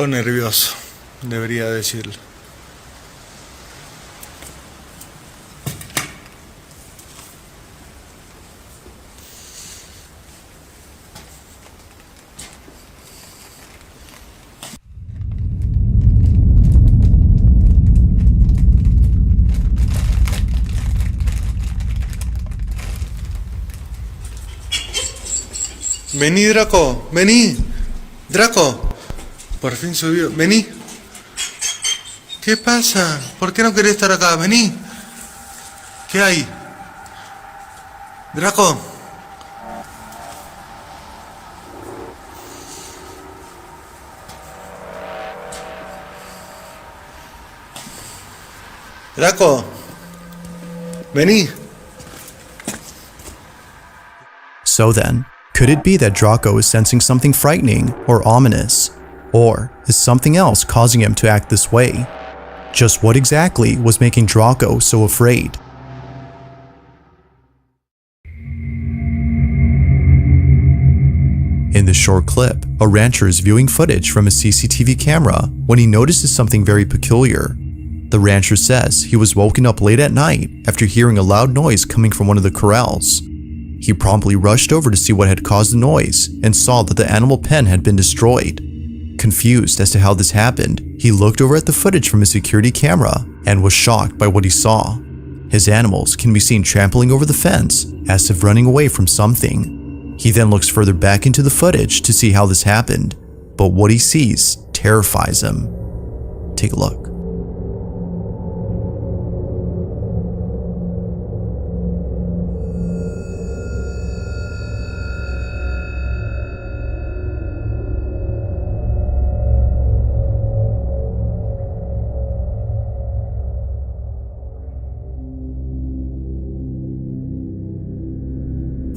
poco nervioso, debería decirlo. Vení, Draco, vení. Draco, por fin subió. Vení. ¿Qué pasa? ¿Por qué no querés estar acá? Vení. ¿Qué hay? Draco. Draco. Vení. So then, could it be that Draco is sensing something frightening or ominous? Or is something else causing him to act this way? Just what exactly was making Draco so afraid? In this short clip, a rancher is viewing footage from a CCTV camera when he notices something very peculiar. The rancher says he was woken up late at night after hearing a loud noise coming from one of the corrals. He promptly rushed over to see what had caused the noise and saw that the animal pen had been destroyed. Confused as to how this happened, he looked over at the footage from his security camera and was shocked by what he saw. His animals can be seen trampling over the fence as if running away from something. He then looks further back into the footage to see how this happened, but what he sees terrifies him. Take a look.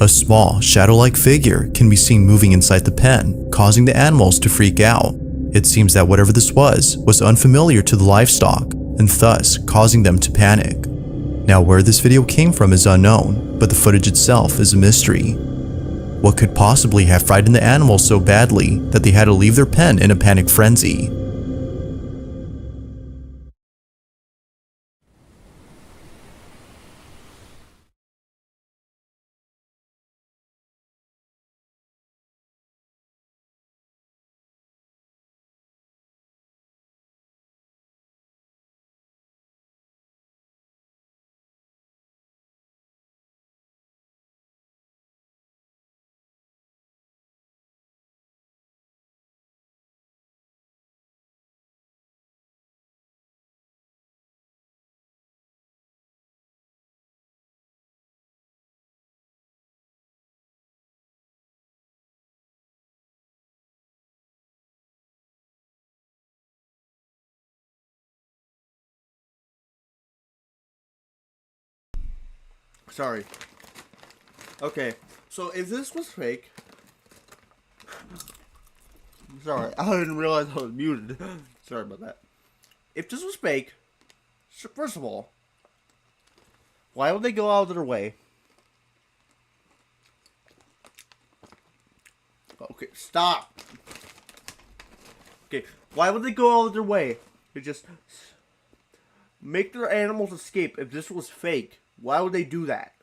A small, shadow-like figure can be seen moving inside the pen, causing the animals to freak out. It seems that whatever this was unfamiliar to the livestock, and thus causing them to panic. Now, where this video came from is unknown, but the footage itself is a mystery. What could possibly have frightened the animals so badly that they had to leave their pen in a panic frenzy? Sorry. Okay, so if this was fake... Sorry, I didn't realize I was muted. Sorry about that. If this was fake, first of all, why would they go out of their way? Okay, stop. Okay, why would they go out of their way to just make their animals escape if this was fake? Why would they do that?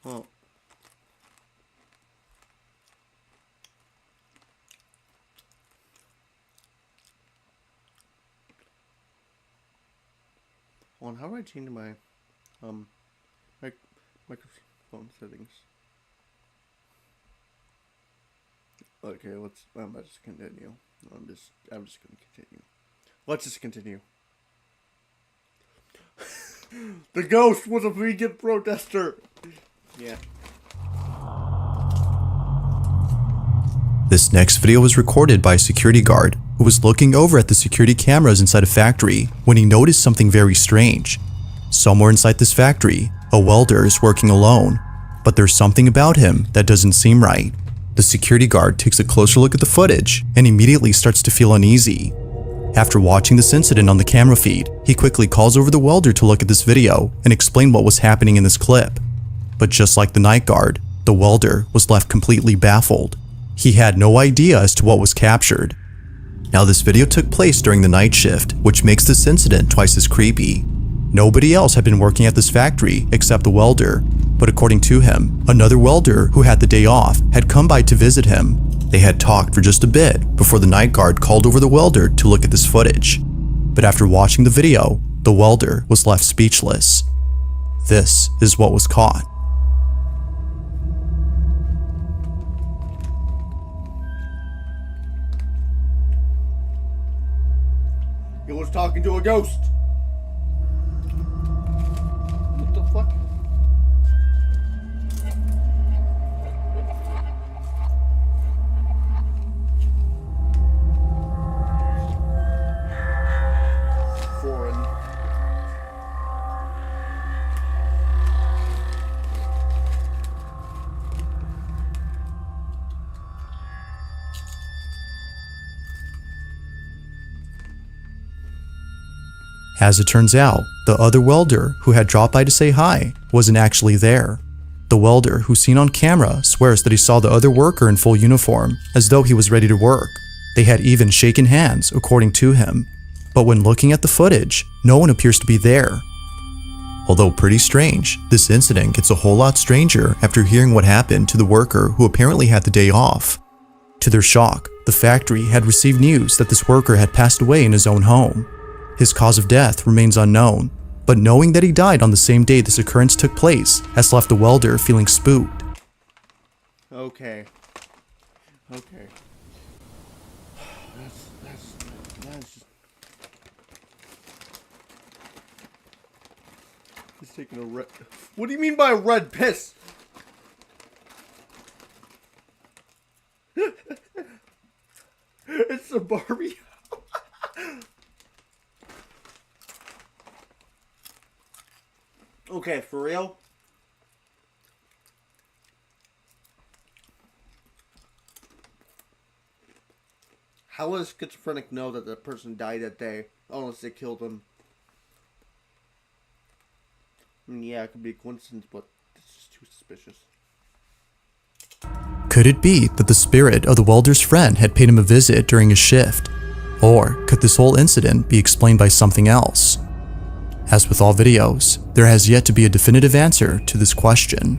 Well, hold on, how do I change my microphone settings? Okay, I'm about to continue. I'm just gonna continue. Let's just continue. The ghost was a vegan protester. Yeah. This next video was recorded by a security guard who was looking over at the security cameras inside a factory when he noticed something very strange. Somewhere inside this factory, a welder is working alone, but there's something about him that doesn't seem right. The security guard takes a closer look at the footage and immediately starts to feel uneasy. After watching this incident on the camera feed, he quickly calls over the welder to look at this video and explain what was happening in this clip. But just like the night guard, the welder was left completely baffled. He had no idea as to what was captured. Now this video took place during the night shift, which makes this incident twice as creepy. Nobody else had been working at this factory except the welder, but according to him, another welder who had the day off had come by to visit him. They had talked for just a bit before the night guard called over the welder to look at this footage. But after watching the video, the welder was left speechless. This is what was caught. He was talking to a ghost. What the fuck? Foreign. As it turns out, the other welder who had dropped by to say hi wasn't actually there. The welder who's seen on camera swears that he saw the other worker in full uniform, as though he was ready to work. They had even shaken hands, according to him. But when looking at the footage, no one appears to be there. Although pretty strange, this incident gets a whole lot stranger after hearing what happened to the worker who apparently had the day off. To their shock, the factory had received news that this worker had passed away in his own home. His cause of death remains unknown, but knowing that he died on the same day this occurrence took place has left the welder feeling spooked. Okay. Okay. That's just... He's taking a red... What do you mean by red piss? It's a Barbie. Okay, for real? How would a schizophrenic know that the person died that day, unless they killed him? I mean, yeah, it could be a coincidence, but it's just too suspicious. Could it be that the spirit of the welder's friend had paid him a visit during his shift? Or could this whole incident be explained by something else? As with all videos, there has yet to be a definitive answer to this question.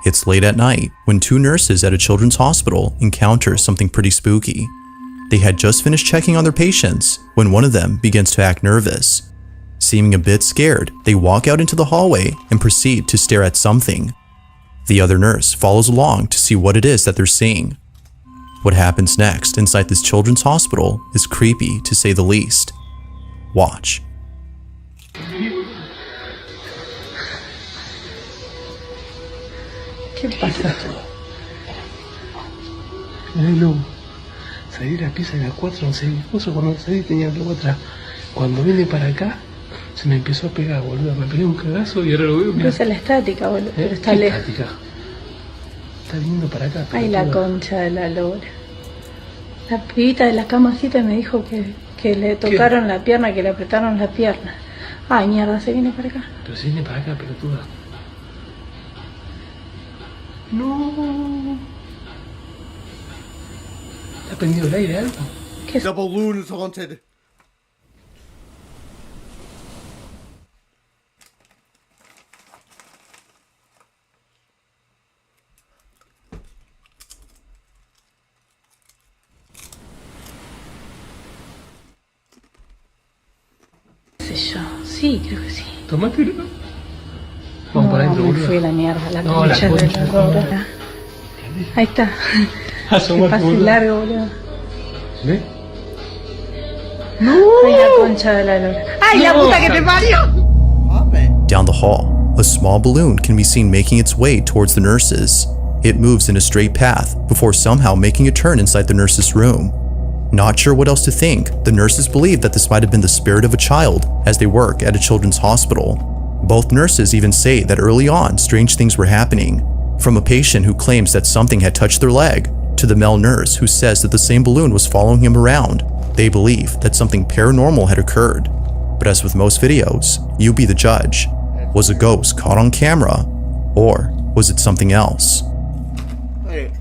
It's late at night when two nurses at a children's hospital encounter something pretty spooky. They had just finished checking on their patients when one of them begins to act nervous. Seeming a bit scared, they walk out into the hallway and proceed to stare at something. The other nurse follows along to see what it is that they're seeing. What happens next inside this children's hospital is creepy to say the least. Watch. ¿Qué pasa? No, salí de la pieza a las 4, justo cuando salí tenía algo atrás. Cuando vine para acá, se me empezó a pegar, boludo. Me pegué un cagazo y ahora lo veo. Pero esa es la estática, boludo. Pero está lejos. Estática. Está viniendo para acá. Ay, la concha de la lora. La pibita de la camacita me dijo que le tocaron la pierna, que le apretaron la pierna. Ay, mierda, se viene para acá. Pero se viene para acá, pelotuda. No. ¿Te ha prendido el aire algo? ¿Qué? The balloon is haunted. ¿Qué sé yo? Sí, creo que sí. Tomátelo. Vamos para adentro, me boludo. fui a la mierda, la No, concha la de concha, la lora. Ahí está. Que Asomate, pase boludo. largo, boludo. ¿Ves? Ay, la concha de la lora. ¡Ay, la puta que te parió! Pop it. Down the hall, a small balloon can be seen making its way towards the nurses. It moves in a straight path before somehow making a turn inside the nurse's room. Not sure what else to think, the nurses believe that this might have been the spirit of a child as they work at a children's hospital. Both nurses even say that early on strange things were happening, from a patient who claims that something had touched their leg to the male nurse who says that the same balloon was following him around. They believe that something paranormal had occurred. But as with most videos, you be the judge. Was a ghost caught on camera, or was it something else? Hey.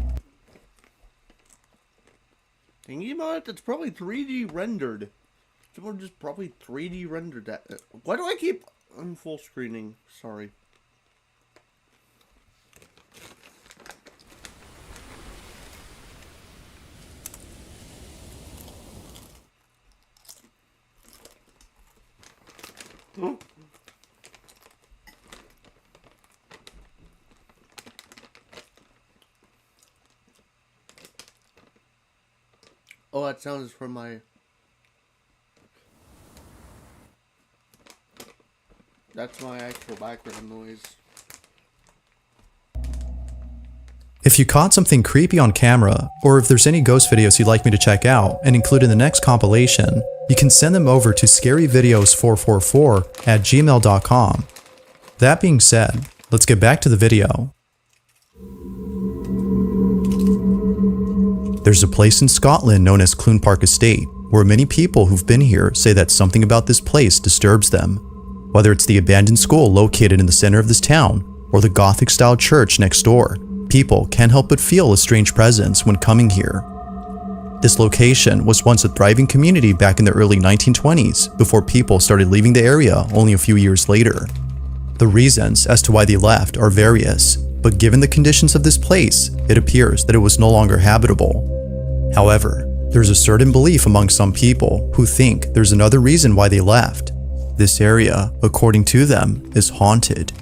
Thinking about it, that's probably 3D rendered. Someone just probably 3D rendered that. Why do I keep on full screening? Sorry. Oh, that sound is from my... That's my actual background noise. If you caught something creepy on camera, or if there's any ghost videos you'd like me to check out and include in the next compilation, you can send them over to scaryvideos444@gmail.com. That being said, let's get back to the video. There's a place in Scotland known as Clune Park Estate, where many people who've been here say that something about this place disturbs them. Whether it's the abandoned school located in the center of this town, or the Gothic-style church next door, people can't help but feel a strange presence when coming here. This location was once a thriving community back in the early 1920s, before people started leaving the area only a few years later. The reasons as to why they left are various, but given the conditions of this place, it appears that it was no longer habitable. However, there's a certain belief among some people who think there's another reason why they left. This area, according to them, is haunted.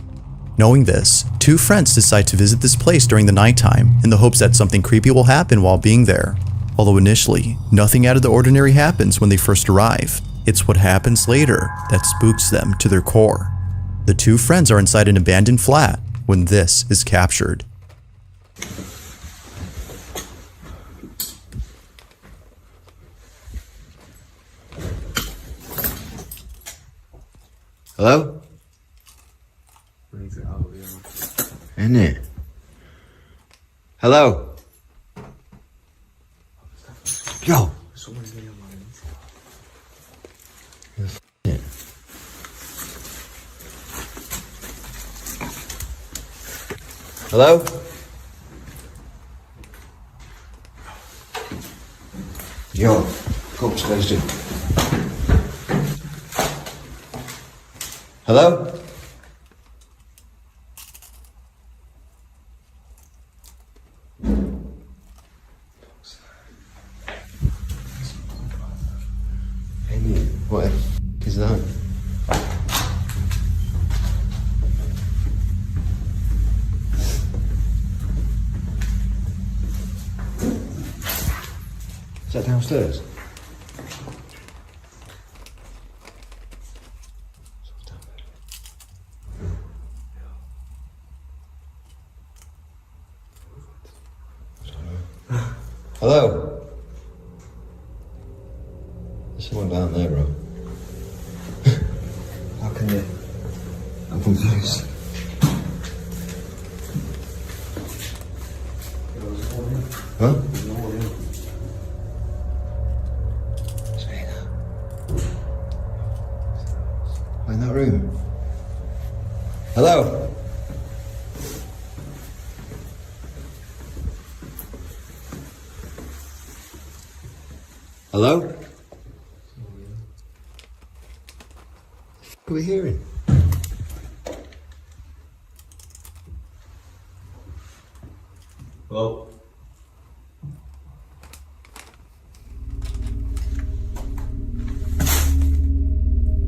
Knowing this, two friends decide to visit this place during the nighttime in the hopes that something creepy will happen while being there. Although initially, nothing out of the ordinary happens when they first arrive. It's what happens later that spooks them to their core. The two friends are inside an abandoned flat when this is captured. Hello? Isn't it? Hello? Yo! Hello? Yo, go upstairs, dude. Hello? What is that? Is that downstairs? Hello? There's someone down there, bro. How can you? I'm confused. Huh? In that room. Hello? Hello? What are we hearing? Hello?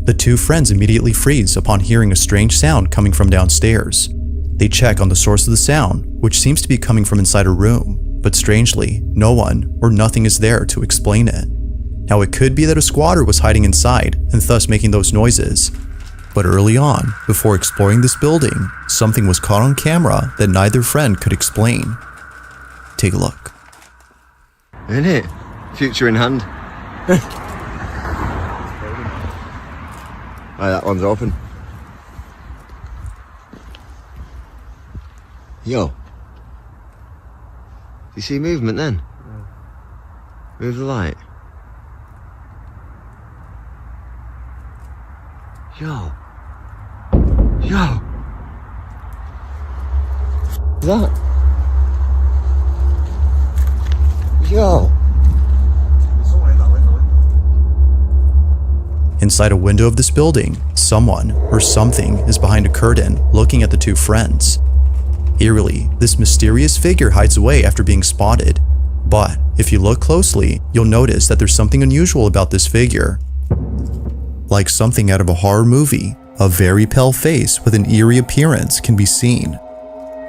The two friends immediately freeze upon hearing a strange sound coming from downstairs. They check on the source of the sound, which seems to be coming from inside a room, but strangely, no one or nothing is there to explain it. Now it could be that a squatter was hiding inside and thus making those noises. But early on, before exploring this building, something was caught on camera that neither friend could explain. Take a look. Isn't it? Future in hand. Right, that one's open. Yo. Do you see movement then? Move the light. Yo. That. Yo. Inside a window of this building, someone or something is behind a curtain looking at the two friends. Eerily, this mysterious figure hides away after being spotted. But if you look closely, you'll notice that there's something unusual about this figure. Like something out of a horror movie, a very pale face with an eerie appearance can be seen.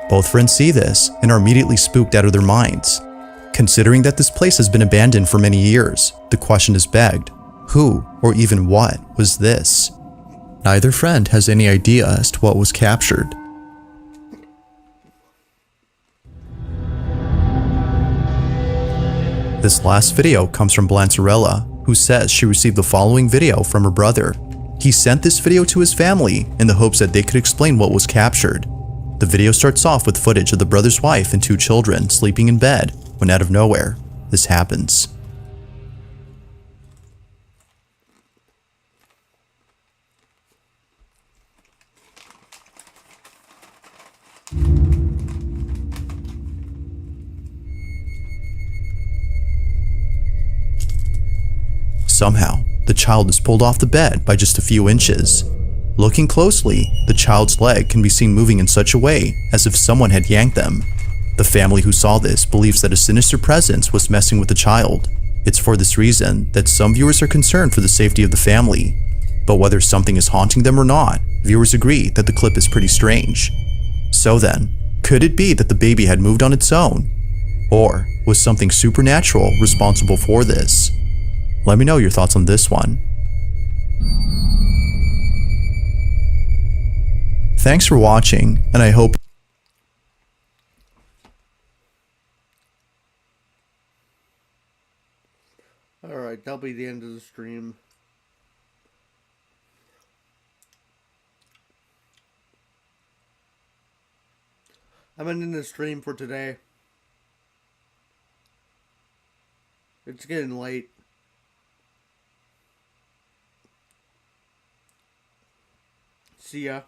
Both friends see this and are immediately spooked out of their minds. Considering that this place has been abandoned for many years, the question is begged, who or even what was this? Neither friend has any idea as to what was captured. This last video comes from Blancerella, who says she received the following video from her brother. He sent this video to his family in the hopes that they could explain what was captured. The video starts off with footage of the brother's wife and two children sleeping in bed when out of nowhere, this happens. Somehow, the child is pulled off the bed by just a few inches. Looking closely, the child's leg can be seen moving in such a way as if someone had yanked them. The family who saw this believes that a sinister presence was messing with the child. It's for this reason that some viewers are concerned for the safety of the family. But whether something is haunting them or not, viewers agree that the clip is pretty strange. So then, could it be that the baby had moved on its own? Or was something supernatural responsible for this? Let me know your thoughts on this one. Thanks for watching, and I hope Alright, that'll be the end of the stream. I'm ending the stream for today. It's getting late. See ya.